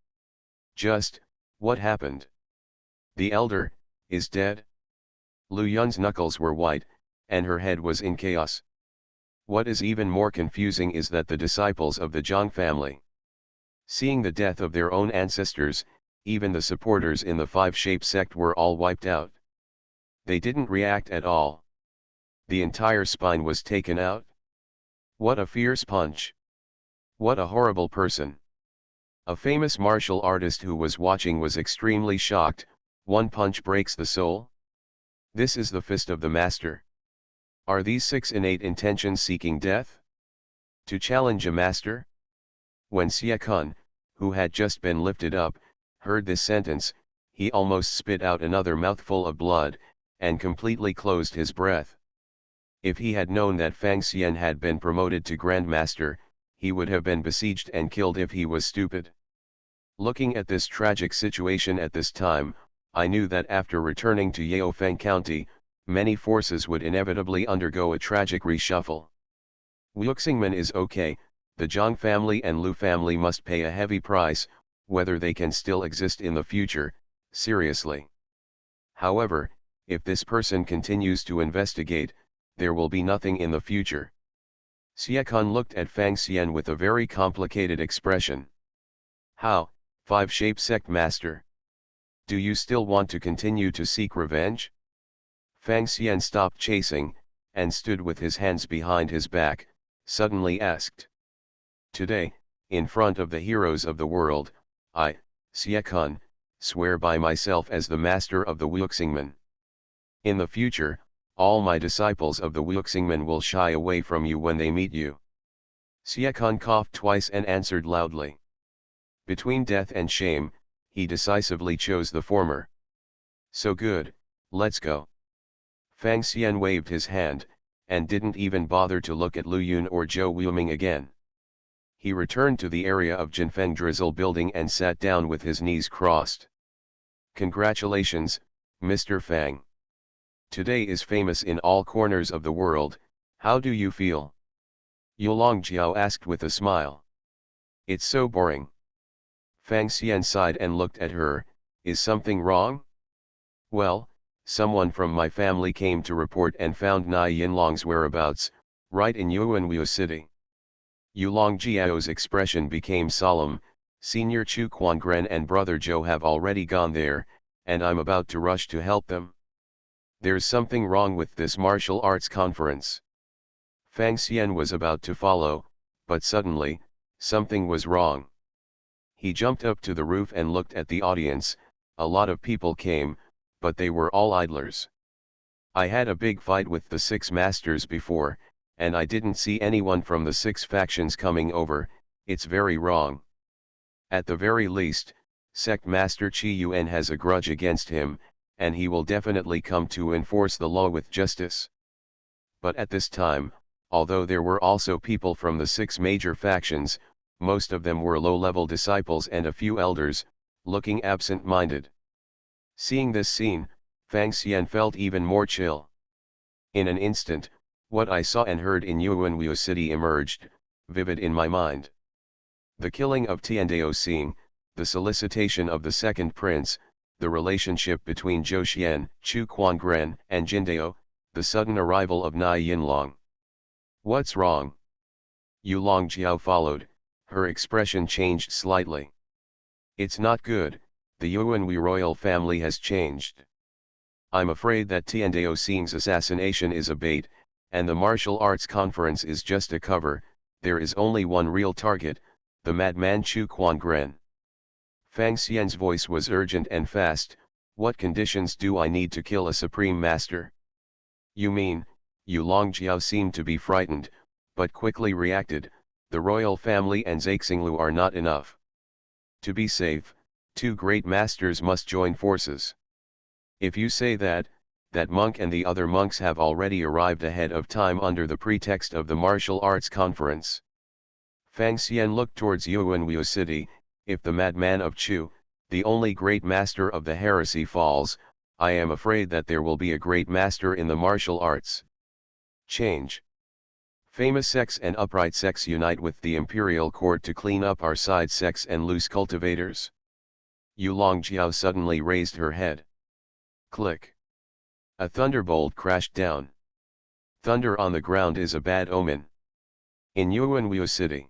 Just, what happened? The elder, is dead? Lu Yun's knuckles were white, and her head was in chaos. What is even more confusing is that the disciples of the Zhang family, seeing the death of their own ancestors, even the supporters in the 5-Shape sect were all wiped out. They didn't react at all. The entire spine was taken out. What a fierce punch! What a horrible person! A famous martial artist who was watching was extremely shocked. One punch breaks the soul? This is the fist of the master. Are these 6 innate intentions seeking death? To challenge a master? When Siakon, who had just been lifted up, heard this sentence, he almost spit out another mouthful of blood, and completely closed his breath. If he had known that Fang Xian had been promoted to Grand Master, he would have been besieged and killed if he was stupid. Looking at this tragic situation at this time, I knew that after returning to Yaofeng County, many forces would inevitably undergo a tragic reshuffle. Wuxingmen is okay, the Zhang family and Lu family must pay a heavy price, whether they can still exist in the future, seriously. However, if this person continues to investigate, there will be nothing in the future. Siakon looked at Fang Xian with a very complicated expression. How, 5-Shape sect master? Do you still want to continue to seek revenge? Fang Xian stopped chasing, and stood with his hands behind his back, suddenly asked. Today, in front of the heroes of the world, I, Siakon, swear by myself as the master of the Wuxingmen. In the future, all my disciples of the Wuxingmen will shy away from you when they meet you. Siakon coughed twice and answered loudly. Between death and shame, he decisively chose the former. So good, let's go. Fang Xian waved his hand, and didn't even bother to look at Lu Yun or Zhou Wuming again. He returned to the area of Jinfeng Drizzle building and sat down with his knees crossed. Congratulations, Mr. Fang. Today is famous in all corners of the world. How do you feel? Yulong Jiao asked with a smile. It's so boring. Fang Xian sighed and looked at her. Is something wrong? Well, someone from my family came to report and found Nai Yinlong's whereabouts, right in Yuanwu City. Yulong Jiao's expression became solemn. Senior Chu Quangren and brother Zhou have already gone there, and I'm about to rush to help them. There's something wrong with this martial arts conference. Fang Xian was about to follow, but suddenly, something was wrong. He jumped up to the roof and looked at the audience. A lot of people came, but they were all idlers. I had a big fight with the 6 masters before, and I didn't see anyone from the 6 factions coming over. It's very wrong. At the very least, Sect Master Qi Yuan has a grudge against him, and he will definitely come to enforce the law with justice. But at this time, although there were also people from the 6 major factions, most of them were low-level disciples and a few elders, looking absent-minded. Seeing this scene, Fang Xian felt even more chill. In an instant, what I saw and heard in Yuanwu City emerged, vivid in my mind. The killing of Tiandao Xing, the solicitation of the second prince, the relationship between Zhou Xian, Chu Quangren, and Jindao, the sudden arrival of Nai Yinlong. What's wrong? Yulong Jiao followed, her expression changed slightly. It's not good, the Yuanwu royal family has changed. I'm afraid that Tiandao Xing's assassination is a bait, and the martial arts conference is just a cover. There is only one real target, the madman Chu Quangren. Fang Xian's voice was urgent and fast. What conditions do I need to kill a supreme master? You mean? Yulong Jiao seemed to be frightened, but quickly reacted. The royal family and Zhaixinglu are not enough. To be safe, 2 great masters must join forces. If you say that monk and the other monks have already arrived ahead of time under the pretext of the martial arts conference. Fang Xian looked towards Yuanwu City. If the madman of Chu, the only great master of the heresy, falls, I am afraid that there will be a great master in the martial arts. Change. Famous sects and upright sects unite with the imperial court to clean up our side sects and loose cultivators. Yulong Jiao suddenly raised her head. Click. A thunderbolt crashed down. Thunder on the ground is a bad omen. In Yuanwu City.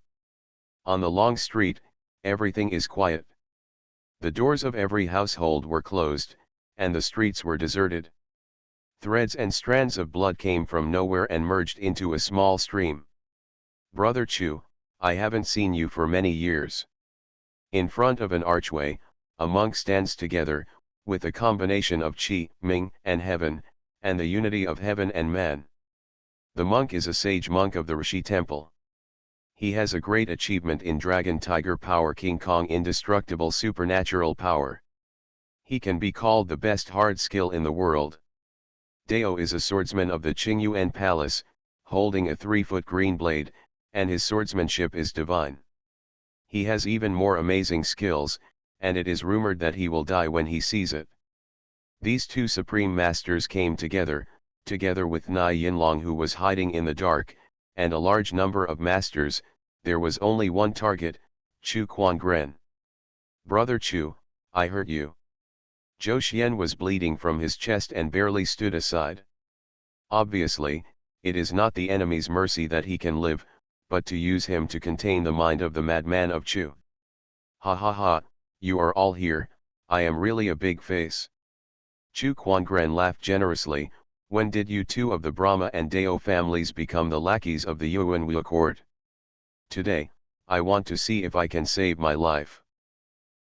On the long street, everything is quiet. The doors of every household were closed, and the streets were deserted. Threads and strands of blood came from nowhere and merged into a small stream. Brother Chu, I haven't seen you for many years. In front of an archway, a monk stands together, with a combination of Qi, Ming, and heaven, and the unity of heaven and man. The monk is a sage monk of the Rishi temple. He has a great achievement in Dragon Tiger power, King Kong indestructible supernatural power. He can be called the best hard skill in the world. Dao is a swordsman of the Qingyuan Palace, holding a 3-foot green blade, and his swordsmanship is divine. He has even more amazing skills, and it is rumored that he will die when he sees it. These 2 supreme masters came together with Nai Yinlong, who was hiding in the dark, and a large number of masters. There was only one target, Chu Quangren. Brother Chu, I hurt you. Zhou Xian was bleeding from his chest and barely stood aside. Obviously, it is not the enemy's mercy that he can live, but to use him to contain the mind of the madman of Chu. Ha ha ha, you are all here, I am really a big face. Chu Quangren laughed generously. When did you 2 of the Brahma and Dao families become the lackeys of the Yuanwu court? Today, I want to see if I can save my life.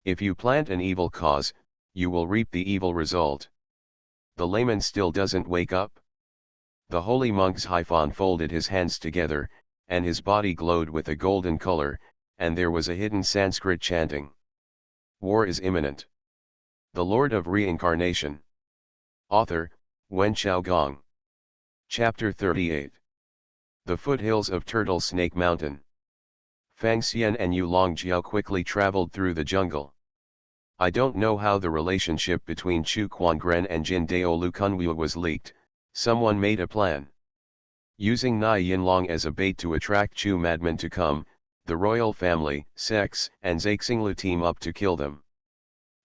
If you plant an evil cause, you will reap the evil result. The layman still doesn't wake up. The holy monk Haifan folded his hands together, and his body glowed with a golden color, and there was a hidden Sanskrit chanting. War is imminent. The Lord of Reincarnation. Author, Wen Xiaogong. Chapter 38. The foothills of Turtle Snake Mountain. Fang Xian and Yulong Jiao quickly traveled through the jungle. I don't know how the relationship between Chu Quangren and Jin Dao Lukunwu was leaked. Someone made a plan. Using Nai Yinlong as a bait to attract Chu madmen to come, the royal family, Sex, and Zhaixinglu team up to kill them.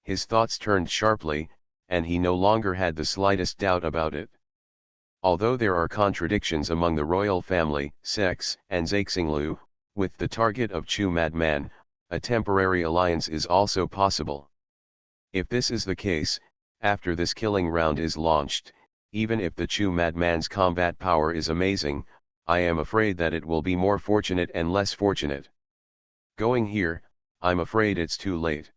His thoughts turned sharply, and he no longer had the slightest doubt about it. Although there are contradictions among the royal family, Sex, and Zhaixinglu, with the target of Chu madman, a temporary alliance is also possible. If this is the case, after this killing round is launched, even if the Chu madman's combat power is amazing, I am afraid that it will be more fortunate and less fortunate. Going here, I'm afraid it's too late.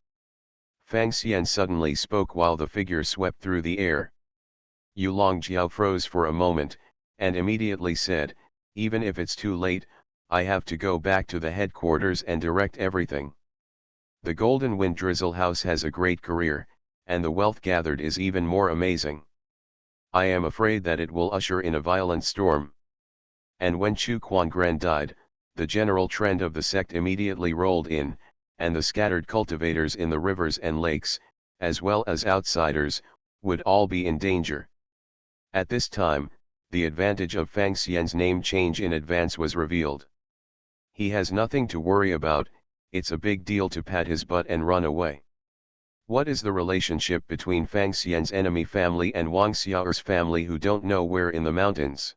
Fang Xian suddenly spoke while the figure swept through the air. Yu Longjiao froze for a moment, and immediately said, even if it's too late, I have to go back to the headquarters and direct everything. The Golden Wind Drizzle House has a great career, and the wealth gathered is even more amazing. I am afraid that it will usher in a violent storm. And when Chu Quangran died, the general trend of the sect immediately rolled in, and the scattered cultivators in the rivers and lakes, as well as outsiders, would all be in danger. At this time, the advantage of Fang Xian's name change in advance was revealed. He has nothing to worry about, it's a big deal to pat his butt and run away. What is the relationship between Fang Xian's enemy family and Wang Xiao's family who don't know where in the mountains?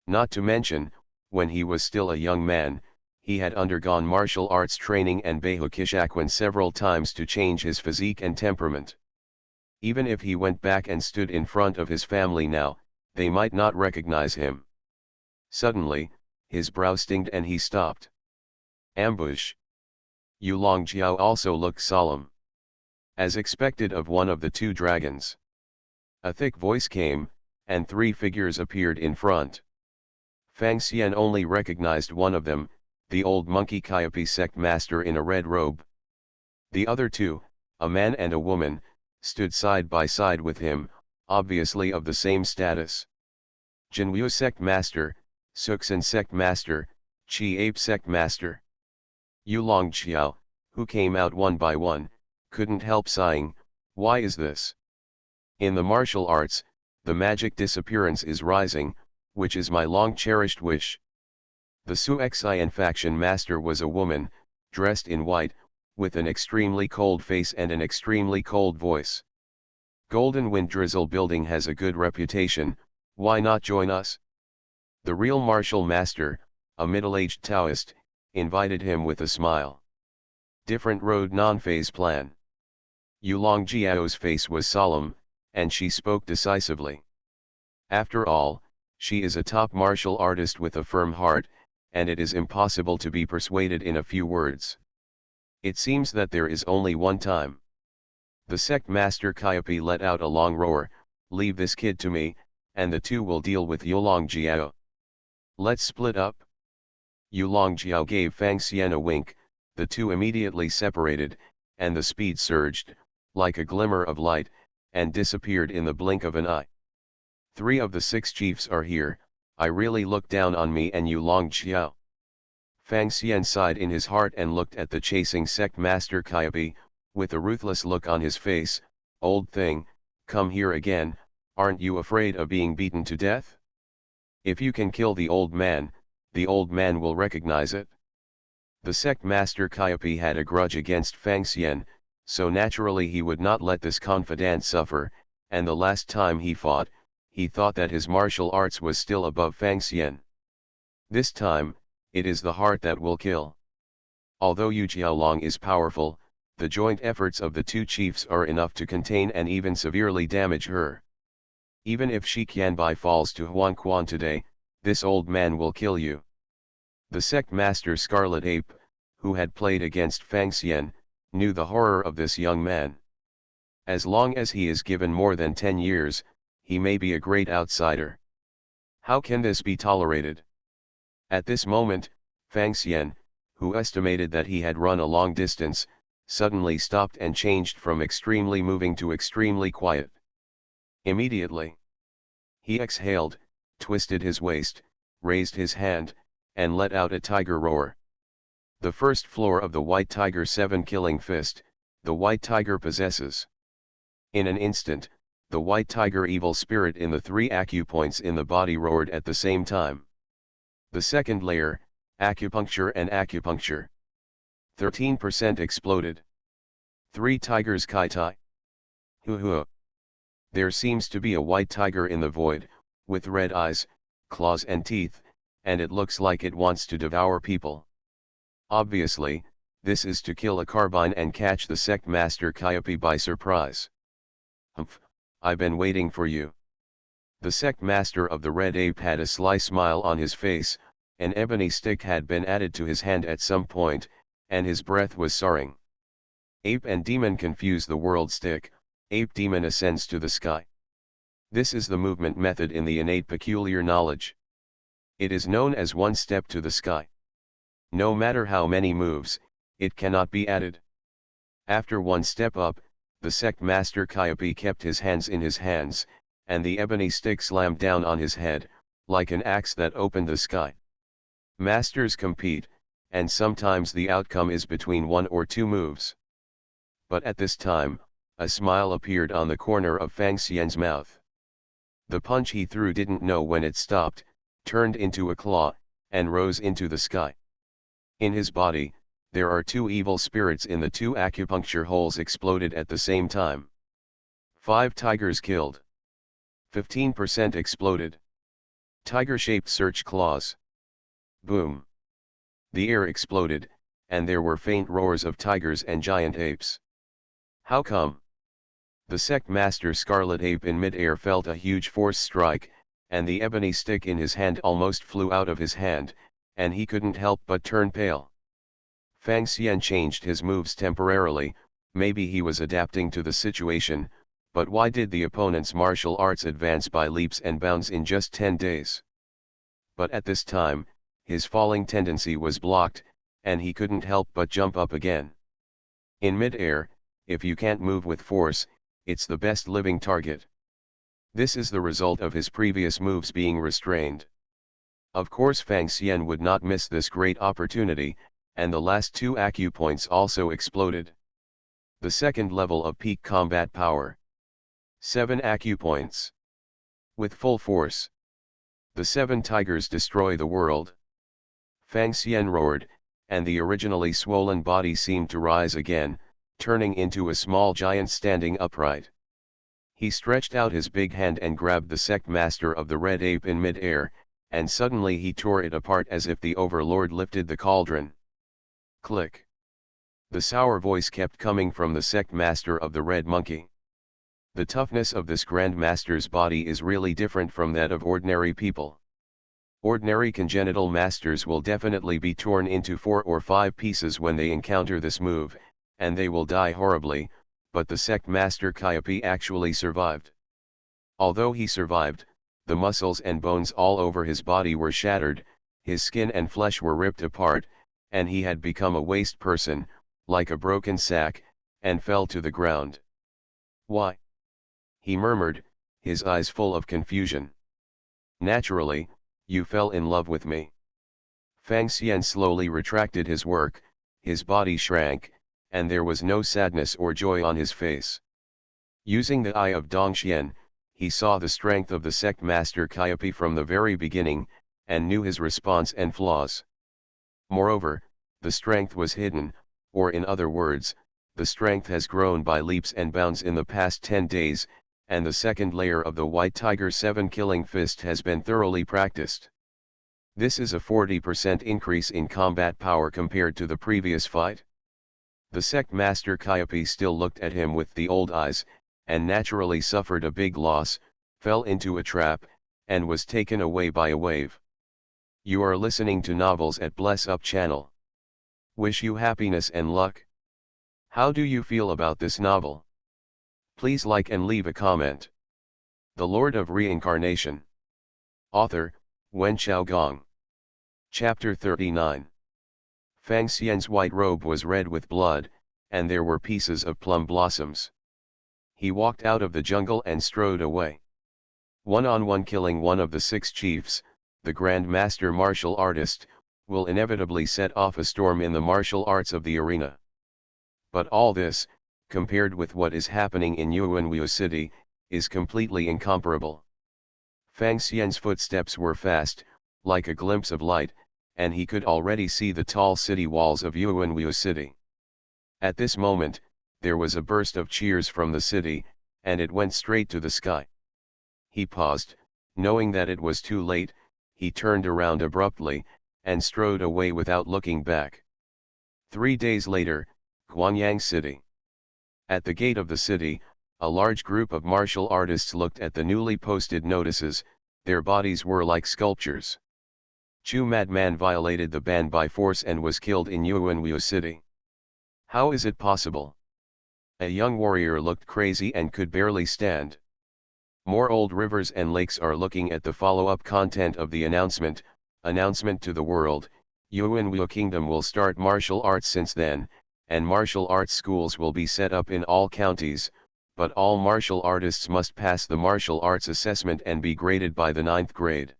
Not to mention, when he was still a young man, he had undergone martial arts training and Beihukishakwan several times to change his physique and temperament. Even if he went back and stood in front of his family now, they might not recognize him. Suddenly, his brow stinged and he stopped. Ambush. Yu Longjiao also looked solemn. As expected of one of the two dragons. A thick voice came, and three figures appeared in front. Fang Xian only recognized one of them, the old monkey Kaipi sect master in a red robe. The other two, a man and a woman, stood side by side with him, obviously of the same status. Jinwu sect master, Suxan sect master, Qi Ape sect master. Yu Longjiao, who came out one by one, couldn't help sighing, why is this? In the martial arts, the magic disappearance is rising, which is my long-cherished wish. The Suxian faction master was a woman, dressed in white, with an extremely cold face and an extremely cold voice. Golden Wind Drizzle Building has a good reputation, why not join us? The real martial master, a middle-aged Taoist, invited him with a smile. Different road non-phase plan. Yu Longjiao's face was solemn, and she spoke decisively. After all, she is a top martial artist with a firm heart, and it is impossible to be persuaded in a few words. It seems that there is only one time. The sect master Kaipi let out a long roar, leave this kid to me, and the two will deal with Yu Longjiao. Let's split up. Yu Longjiao gave Fang Xian a wink, the two immediately separated, and the speed surged, like a glimmer of light, and disappeared in the blink of an eye. 3 of the 6 chiefs are here, I really look down on me and Yu Longjiao. Fang Xian sighed in his heart and looked at the chasing sect master Kaipi, with a ruthless look on his face, old thing, come here again, aren't you afraid of being beaten to death? If you can kill the old man will recognize it. The sect master Kaipi had a grudge against Fang Xian, so naturally he would not let this confidant suffer, and the last time he fought, he thought that his martial arts was still above Fang Xian. This time, it is the heart that will kill. Although Yu Jiaolong is powerful, the joint efforts of the two chiefs are enough to contain and even severely damage her. Even if she Qianbai falls to Huangquan today, this old man will kill you. The sect master Scarlet Ape, who had played against Fang Xian, knew the horror of this young man. As long as he is given more than 10 years, he may be a great outsider. How can this be tolerated? At this moment, Fang Xian, who estimated that he had run a long distance, suddenly stopped and changed from extremely moving to extremely quiet. Immediately, he exhaled, twisted his waist, raised his hand, and let out a tiger roar. The first floor of the White Tiger 7 killing fist, the White Tiger possesses. In an instant, the White Tiger evil spirit in the 3 acupoints in the body roared at the same time. The second layer, acupuncture and acupuncture. 13% exploded. 3 tigers kai tai. Hu hu. There seems to be a white tiger in the void, with red eyes, claws and teeth, and it looks like it wants to devour people. Obviously, this is to kill a carbine and catch the sect master Kyopi by surprise. Humph, I've been waiting for you. The sect master of the red ape had a sly smile on his face, an ebony stick had been added to his hand at some point, and his breath was soaring. Ape and demon confuse the world stick, ape demon ascends to the sky. This is the movement method in the innate peculiar knowledge. It is known as one step to the sky. No matter how many moves, it cannot be added. After one step up, the sect master Kyopi kept his hands in his hands, and the ebony stick slammed down on his head, like an axe that opened the sky. Masters compete, and sometimes the outcome is between 1 or 2 moves. But at this time, a smile appeared on the corner of Fang Xian's mouth. The punch he threw didn't know when it stopped, turned into a claw, and rose into the sky. In his body, there are 2 evil spirits in the 2 acupuncture holes exploded at the same time. 5 tigers killed. 15% exploded. Tiger-shaped search claws. Boom. The air exploded, and there were faint roars of tigers and giant apes. How come? The sect master Scarlet Ape in mid-air felt a huge force strike, and the ebony stick in his hand almost flew out of his hand, and he couldn't help but turn pale. Fang Xian changed his moves temporarily, maybe he was adapting to the situation, but why did the opponent's martial arts advance by leaps and bounds in just 10 days? But at this time, his falling tendency was blocked, and he couldn't help but jump up again. In mid-air, if you can't move with force, it's the best living target. This is the result of his previous moves being restrained. Of course Fang Xian would not miss this great opportunity, and the last 2 acupoints also exploded. The second level of peak combat power. 7 acupoints. With full force. The 7 tigers destroy the world. Fang Xian roared, and the originally swollen body seemed to rise again, turning into a small giant standing upright. He stretched out his big hand and grabbed the sect master of the red ape in mid-air, and suddenly he tore it apart as if the overlord lifted the cauldron. Click. The sour voice kept coming from the sect master of the red monkey. The toughness of this grand master's body is really different from that of ordinary people. Ordinary congenital masters will definitely be torn into 4 or 5 pieces when they encounter this move, and they will die horribly, but the sect master Kyopi actually survived. Although he survived, the muscles and bones all over his body were shattered, his skin and flesh were ripped apart, and he had become a waste person, like a broken sack, and fell to the ground. Why? He murmured, his eyes full of confusion. Naturally, you fell in love with me. Fang Xian slowly retracted his work, his body shrank, and there was no sadness or joy on his face. Using the eye of Dongxian, he saw the strength of the sect master Kyopi from the very beginning, and knew his response and flaws. Moreover, the strength was hidden, or in other words, the strength has grown by leaps and bounds in the past 10 days, and the second layer of the White Tiger 7 killing fist has been thoroughly practiced. This is a 40% increase in combat power compared to the previous fight. The sect master Kyopi still looked at him with the old eyes, and naturally suffered a big loss, fell into a trap, and was taken away by a wave. You are listening to novels at Bless Up channel. Wish you happiness and luck. How do you feel about this novel? Please like and leave a comment. The Lord of Reincarnation. Author, Wen Xiaogong. Chapter 39. Fang Xian's white robe was red with blood, and there were pieces of plum blossoms. He walked out of the jungle and strode away. One-on-one killing one of the 6 chiefs, the Grand Master martial artist, will inevitably set off a storm in the martial arts of the arena. But all this, compared with what is happening in Yuanwu City, is completely incomparable. Fang Xian's footsteps were fast, like a glimpse of light, and he could already see the tall city walls of Yuanwu City. At this moment, there was a burst of cheers from the city, and it went straight to the sky. He paused, knowing that it was too late. He turned around abruptly, and strode away without looking back. 3 days later, Guanyang City. At the gate of the city, a large group of martial artists looked at the newly posted notices. Their bodies were like sculptures. Chu madman violated the ban by force and was killed in Yuanwu City. How is it possible? A young warrior looked crazy and could barely stand. More old rivers and lakes are looking at the follow-up content of the announcement to the world. Yuanwu Kingdom will start martial arts since then, and martial arts schools will be set up in all counties, but all martial artists must pass the martial arts assessment and be graded by the 9th grade.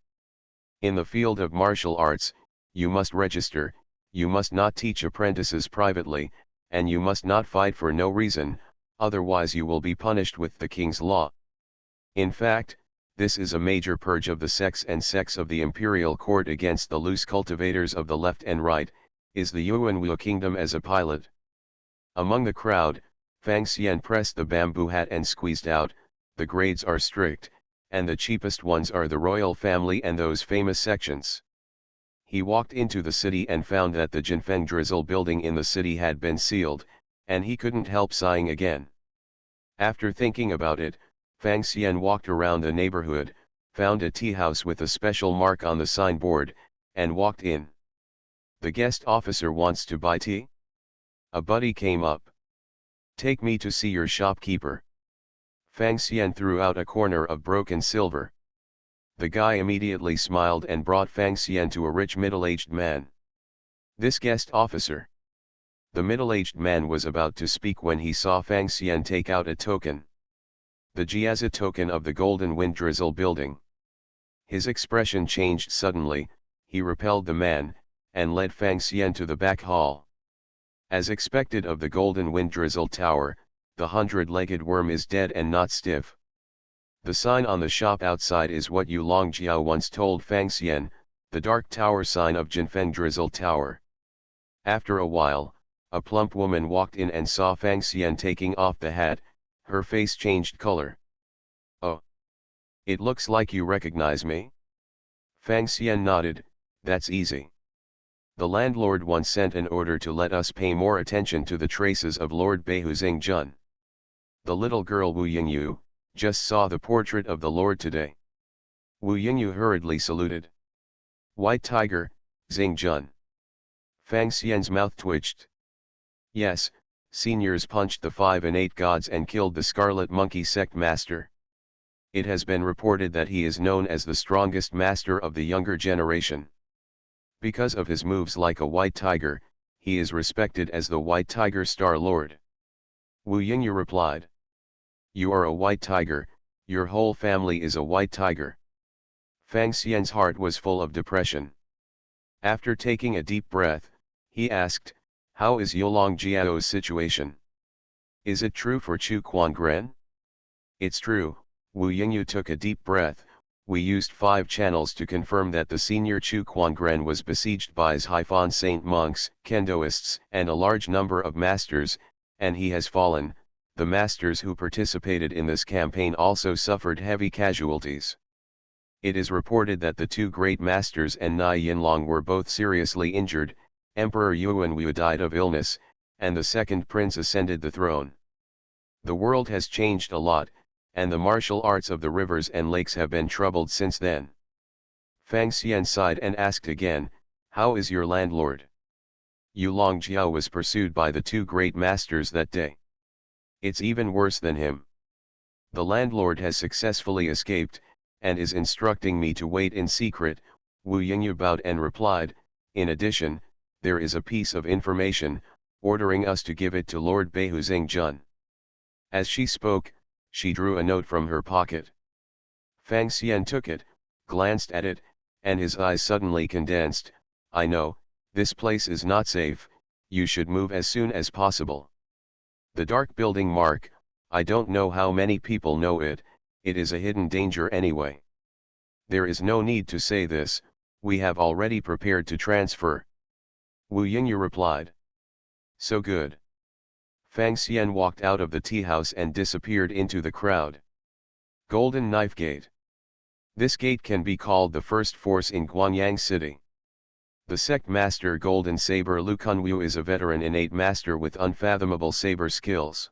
In the field of martial arts, you must register, you must not teach apprentices privately, and you must not fight for no reason, otherwise you will be punished with the king's law. In fact, this is a major purge of the sects and sects of the imperial court against the loose cultivators of the left and right. Is the Yuanwu kingdom as a pilot? Among the crowd, Fang Xian pressed the bamboo hat and squeezed out. The grades are strict, and the cheapest ones are the royal family and those famous sections. He walked into the city and found that the Jinfeng Drizzle building in the city had been sealed, and he couldn't help sighing again. After thinking about it, Fang Xian walked around the neighborhood, found a tea house with a special mark on the signboard, and walked in. The guest officer wants to buy tea? A buddy came up. Take me to see your shopkeeper. Fang Xian threw out a corner of broken silver. The guy immediately smiled and brought Fang Xian to a rich middle-aged man. This guest officer. The middle-aged man was about to speak when he saw Fang Xian take out a token. The Jiazi token of the Golden Wind Drizzle building. His expression changed suddenly. He repelled the man, and led Fang Xian to the back hall. As expected of the Golden Wind Drizzle Tower, the 100-legged worm is dead and not stiff. The sign on the shop outside is what Yu Longjiao once told Fang Xian, the Dark Tower sign of Jinfeng Drizzle Tower. After a while, a plump woman walked in and saw Fang Xian taking off the hat. Her face changed color. Oh. It looks like you recognize me? Fang Xian nodded. That's easy. The landlord once sent an order to let us pay more attention to the traces of Lord Beihu Xingjun. The little girl Wu Yingyu just saw the portrait of the Lord today. Wu Yingyu hurriedly saluted. White Tiger, Xingjun. Fang Xian's mouth twitched. Yes, seniors punched the 5 and 8 gods and killed the Scarlet Monkey sect master. It has been reported that he is known as the strongest master of the younger generation. Because of his moves like a white tiger, he is respected as the White Tiger Star Lord. Wu Yingyu replied. You are a white tiger, your whole family is a white tiger. Fang Xian's heart was full of depression. After taking a deep breath, he asked, how is Yolong Jiao's situation? Is it true for Chu Quangren? It's true. Wu Yingyu took a deep breath. We used 5 channels to confirm that the senior Chu Quangren was besieged by Haifan saint monks, Kendoists, and a large number of masters, and he has fallen. The masters who participated in this campaign also suffered heavy casualties. It is reported that the 2 great masters and Nai Yinlong were both seriously injured. Emperor Yuanwu died of illness, and the second prince ascended the throne. The world has changed a lot, and the martial arts of the rivers and lakes have been troubled since then. Fang Xian sighed and asked again, how is your landlord? Yu Longjiao was pursued by the 2 great masters that day. It's even worse than him. The landlord has successfully escaped, and is instructing me to wait in secret. Wu Yingyu bowed and replied, in addition, there is a piece of information, ordering us to give it to Lord Beihu Xingjun. As she spoke, she drew a note from her pocket. Fang Xian took it, glanced at it, and his eyes suddenly condensed. I know, this place is not safe, you should move as soon as possible. The dark building mark, I don't know how many people know it, it is a hidden danger anyway. There is no need to say this, We have already prepared to transfer. Wu Yingyu replied. So good. Fang Xian walked out of the tea house and disappeared into the crowd. Golden Knife Gate. This gate can be called the first force in Guanyang City. The sect master Golden Saber Lu Kunwu is a veteran innate master with unfathomable saber skills.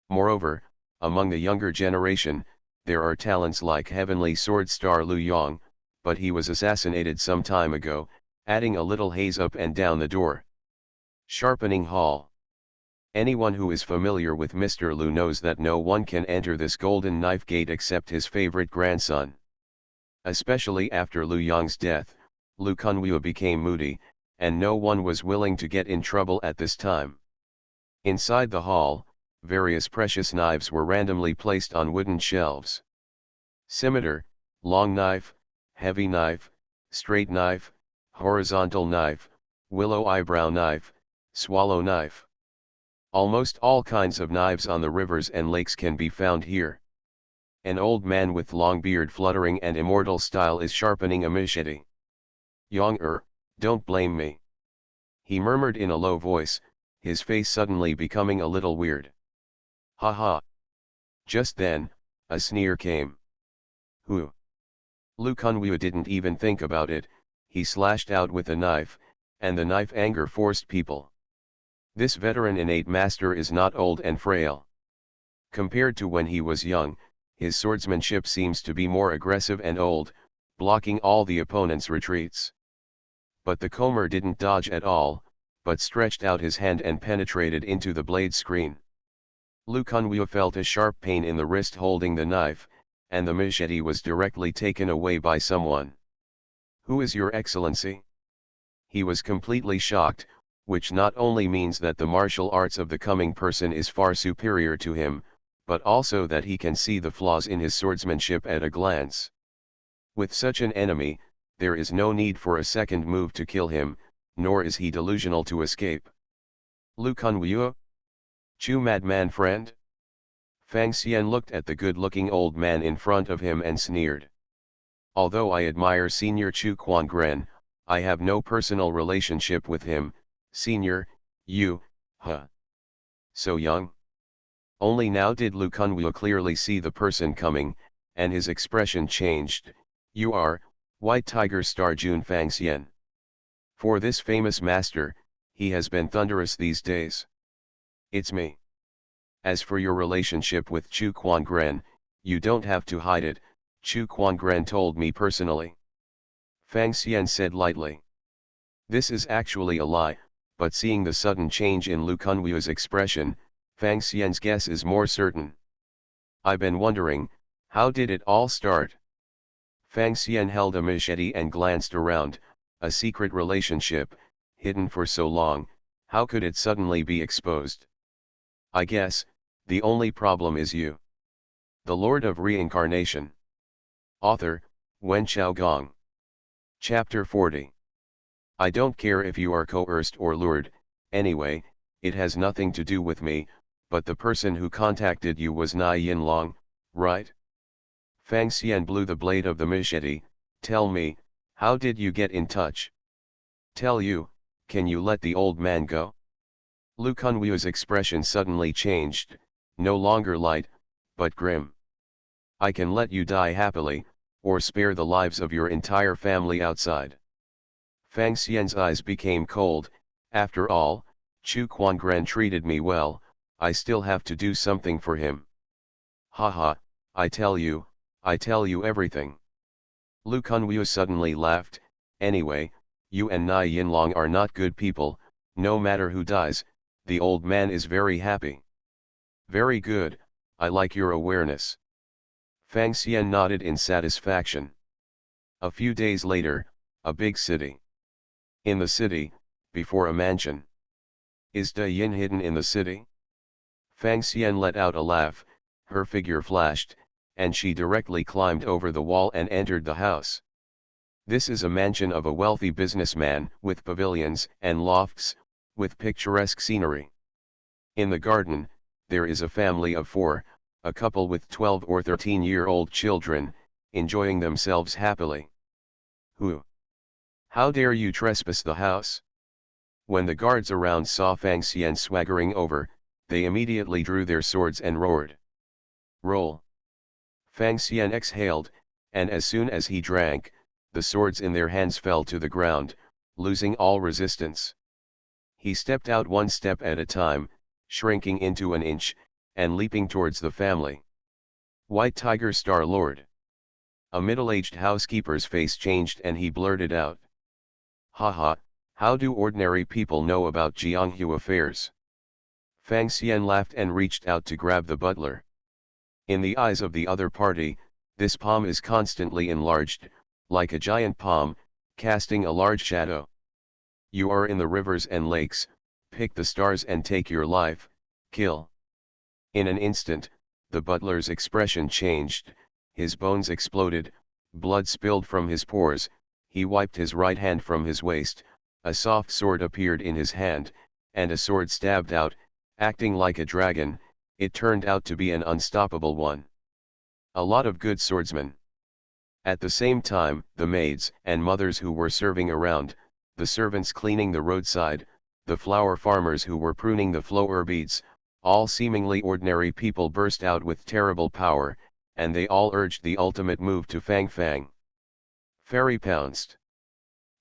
Moreover, among the younger generation, there are talents like Heavenly Sword Star Lu Yong, but he was assassinated some time ago, adding a little haze up and down the door. Sharpening Hall. Anyone who is familiar with Mr. Lu knows that no one can enter this golden knife gate except his favorite grandson. Especially after Lu Yong's death, Lu Kunwu became moody, and no one was willing to get in trouble at this time. Inside the hall, various precious knives were randomly placed on wooden shelves. Scimitar, long knife, heavy knife, straight knife, horizontal knife, willow eyebrow knife, swallow knife. Almost all kinds of knives on the rivers and lakes can be found here. An old man with long beard fluttering and immortal style is sharpening a machete. Yong-er, don't blame me. He murmured in a low voice, his face suddenly becoming a little weird. Ha ha. Just then, a sneer came. Who? Lu Kunwu didn't even think about it, he slashed out with a knife, and the knife anger forced people. This veteran innate master is not old and frail. Compared to when he was young, his swordsmanship seems to be more aggressive and old, blocking all the opponent's retreats. But the comber didn't dodge at all, but stretched out his hand and penetrated into the blade screen. Lu Kunwu felt a sharp pain in the wrist holding the knife, and the machete was directly taken away by someone. Who is your excellency? He was completely shocked, which not only means that the martial arts of the coming person is far superior to him, but also that he can see the flaws in his swordsmanship at a glance. With such an enemy, there is no need for a second move to kill him, nor is he delusional to escape. Lu Kunwu? Chu madman friend? Fang Xian looked at the good-looking old man in front of him and sneered. Although I admire Senior Chu Quangren, I have no personal relationship with him, Senior, you, huh? So young? Only now did Lu Kunwu clearly see the person coming, and his expression changed. You are, White Tiger Star Jun Fang Xian. For this famous master, he has been thunderous these days. It's me. As for your relationship with Chu Quangren, you don't have to hide it, Chu Quangren told me personally. Fang Xian said lightly. This is actually a lie, but seeing the sudden change in Lu Kunwu's expression, Fang Xian's guess is more certain. I've been wondering, how did it all start? Fang Xian held a machete and glanced around. A secret relationship, hidden for so long, how could it suddenly be exposed? I guess, the only problem is you. The Lord of Reincarnation. Author, Wen Xiaogong. Chapter 40. I don't care if you are coerced or lured, anyway, it has nothing to do with me, but the person who contacted you was Na Yinlong, right? Fang Xian blew the blade of the machete. Tell me, how did you get in touch? Tell you, can you let the old man go? Lu Kunwu's expression suddenly changed, no longer light, but grim. I can let you die happily, or spare the lives of your entire family outside. Fang Xian's eyes became cold. After all, Chu Quangren treated me well, I still have to do something for him. Haha, I tell you everything. Lu Kunwu suddenly laughed. Anyway, you and Na Yinlong are not good people, no matter who dies, the old man is very happy. Very good, I like your awareness. Fang Xian nodded in satisfaction. A few days later, a big city. In the city, before a mansion. Is Da Yin hidden in the city? Fang Xian let out a laugh, her figure flashed, and she directly climbed over the wall and entered the house. This is a mansion of a wealthy businessman, with pavilions and lofts, with picturesque scenery. In the garden, there is a family of 4, a couple with 12 or 13-year-old children, enjoying themselves happily. Who? How dare you trespass the house? When the guards around saw Fang Xian swaggering over, they immediately drew their swords and roared. Roll! Fang Xian exhaled, and as soon as he drank, the swords in their hands fell to the ground, losing all resistance. He stepped out one step at a time, shrinking into an inch, and leaping towards the family. White Tiger Star Lord. A middle-aged housekeeper's face changed and he blurted out. Haha, how do ordinary people know about Jianghu affairs? Fang Xian laughed and reached out to grab the butler. In the eyes of the other party, this palm is constantly enlarged, like a giant palm, casting a large shadow. You are in the rivers and lakes, pick the stars and take your life, kill. In an instant, the butler's expression changed, his bones exploded, blood spilled from his pores, he wiped his right hand from his waist, a soft sword appeared in his hand, and a sword stabbed out, acting like a dragon, it turned out to be an unstoppable one. A lot of good swordsmen. At the same time, the maids and mothers who were serving around, the servants cleaning the roadside, the flower farmers who were pruning the flower beads, all seemingly ordinary people burst out with terrible power, and they all urged the ultimate move to Fang Fang. Fairy pounced.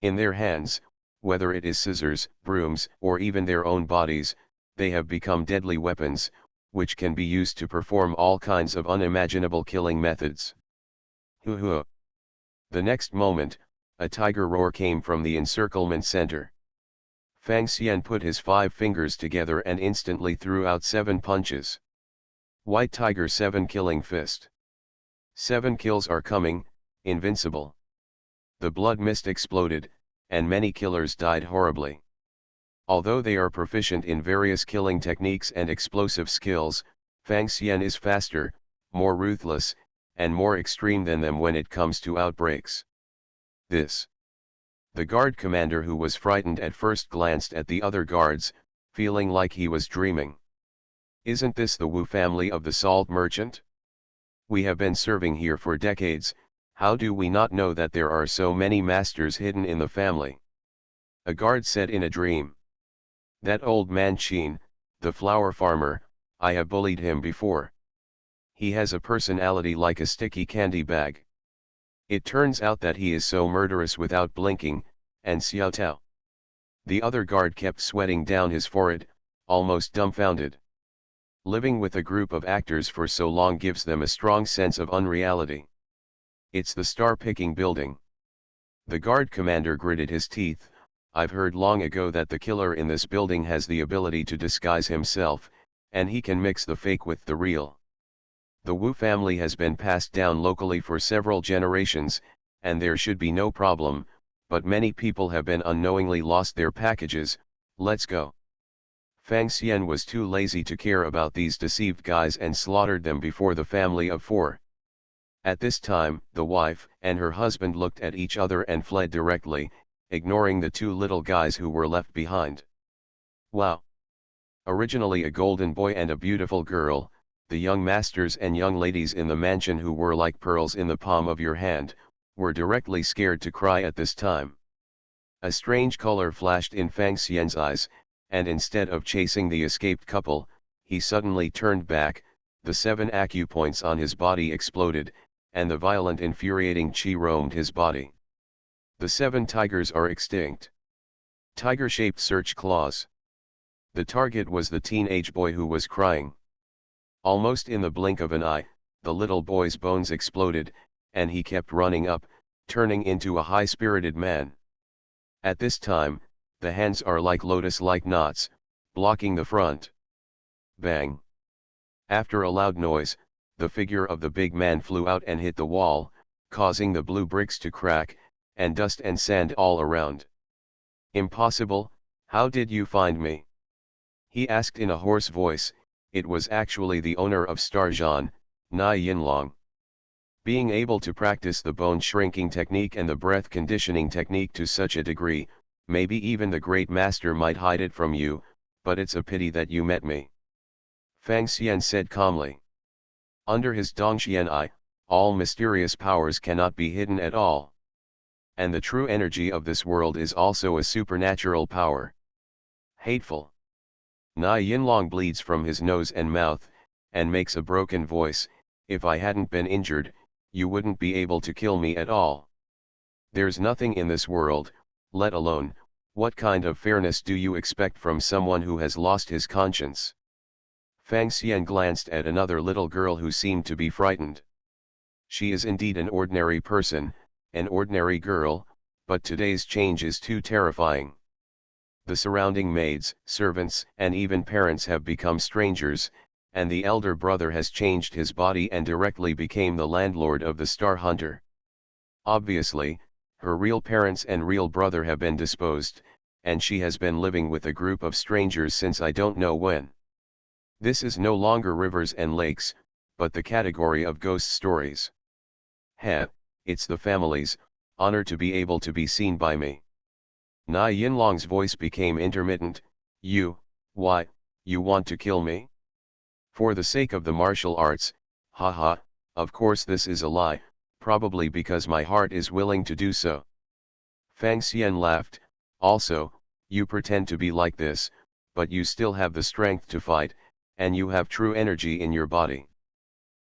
In their hands, whether it is scissors, brooms, or even their own bodies, they have become deadly weapons, which can be used to perform all kinds of unimaginable killing methods. Hoo hoo. The next moment, a tiger roar came from the encirclement center. Fang Xian put his 5 fingers together and instantly threw out 7 punches. White Tiger 7 killing fist. 7 kills are coming, invincible. The blood mist exploded, and many killers died horribly. Although they are proficient in various killing techniques and explosive skills, Fang Xian is faster, more ruthless, and more extreme than them when it comes to outbreaks. The guard commander, who was frightened at first, glanced at the other guards, feeling like he was dreaming. Isn't this the Wu family of the salt merchant? We have been serving here for decades, how do we not know that there are so many masters hidden in the family? A guard said in a dream. That old man Qin, the flower farmer, I have bullied him before. He has a personality like a sticky candy bag. It turns out that he is so murderous without blinking, and Xiao Tao. The other guard kept sweating down his forehead, almost dumbfounded. Living with a group of actors for so long gives them a strong sense of unreality. It's the star-picking building. The guard commander gritted his teeth. I've heard long ago that the killer in this building has the ability to disguise himself, and he can mix the fake with the real. The Wu family has been passed down locally for several generations, and there should be no problem, but many people have been unknowingly lost their packages. Let's go. Fang Xian was too lazy to care about these deceived guys and slaughtered them before the family of 4. At this time, the wife and her husband looked at each other and fled directly, ignoring the 2 little guys who were left behind. Wow! Originally a golden boy and a beautiful girl, the young masters and young ladies in the mansion, who were like pearls in the palm of your hand, were directly scared to cry at this time. A strange color flashed in Fang Xian's eyes, and instead of chasing the escaped couple, he suddenly turned back, the 7 acupoints on his body exploded, and the violent infuriating qi roamed his body. The 7 tigers are extinct. Tiger-shaped search claws. The target was the teenage boy who was crying. Almost in the blink of an eye, the little boy's bones exploded, and he kept running up, turning into a high-spirited man. At this time, the hands are like lotus-like knots, blocking the front. Bang! After a loud noise, the figure of the big man flew out and hit the wall, causing the blue bricks to crack, and dust and sand all around. Impossible, how did you find me? He asked in a hoarse voice. It was actually the owner of Starjan, Nai Yinlong. Being able to practice the bone shrinking technique and the breath conditioning technique to such a degree, maybe even the great master might hide it from you, but it's a pity that you met me. Fang Xian said calmly. Under his Dongxian eye, all mysterious powers cannot be hidden at all. and the true energy of this world is also a supernatural power. Hateful. Na Yinlong bleeds from his nose and mouth, and makes a broken voice, if I hadn't been injured, you wouldn't be able to kill me at all. There's nothing in this world, let alone, what kind of fairness do you expect from someone who has lost his conscience? Fang Xian glanced at another little girl who seemed to be frightened. She is indeed an ordinary person, an ordinary girl, but today's change is too terrifying. The surrounding maids, servants, and even parents have become strangers, and the elder brother has changed his body and directly became the landlord of the Star Hunter. Obviously, her real parents and real brother have been disposed, and she has been living with a group of strangers since I don't know when. This is no longer rivers and lakes, but the category of ghost stories. Heh, it's the family's honor to be able to be seen by me. Na Yinlong's voice became intermittent. Why, you want to kill me? For the sake of the martial arts, haha, of course this is a lie, probably because my heart is willing to do so. Fang Xian laughed. Also, you pretend to be like this, but you still have the strength to fight, and you have true energy in your body.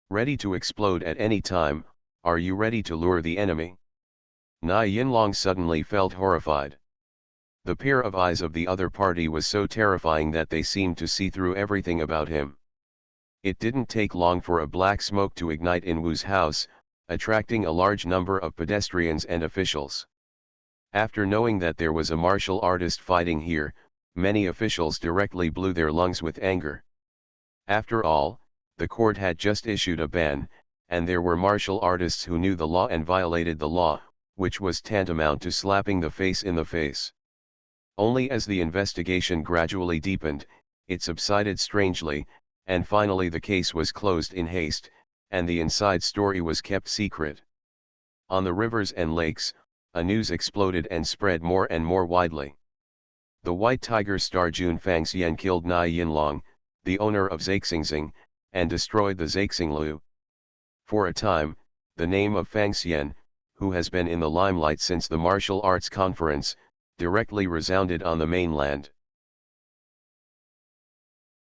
Ready to explode at any time, are you ready to lure the enemy? Na Yinlong suddenly felt horrified. The pair of eyes of the other party was so terrifying that they seemed to see through everything about him. It didn't take long for a black smoke to ignite in Wu's house, attracting a large number of pedestrians and officials. After knowing that there was a martial artist fighting here, many officials directly blew their lungs with anger. After all, the court had just issued a ban, and there were martial artists who knew the law and violated the law, which was tantamount to slapping the face in the face. Only as the investigation gradually deepened, it subsided strangely, and finally the case was closed in haste, and the inside story was kept secret. On the rivers and lakes, a news exploded and spread more and more widely. The White Tiger star Jun Fangxian killed Na Yinlong, the owner of Zhaixingxing, and destroyed the Zhaixinglu. For a time, the name of Fangxian, who has been in the limelight since the martial arts conference, directly resounded on the mainland.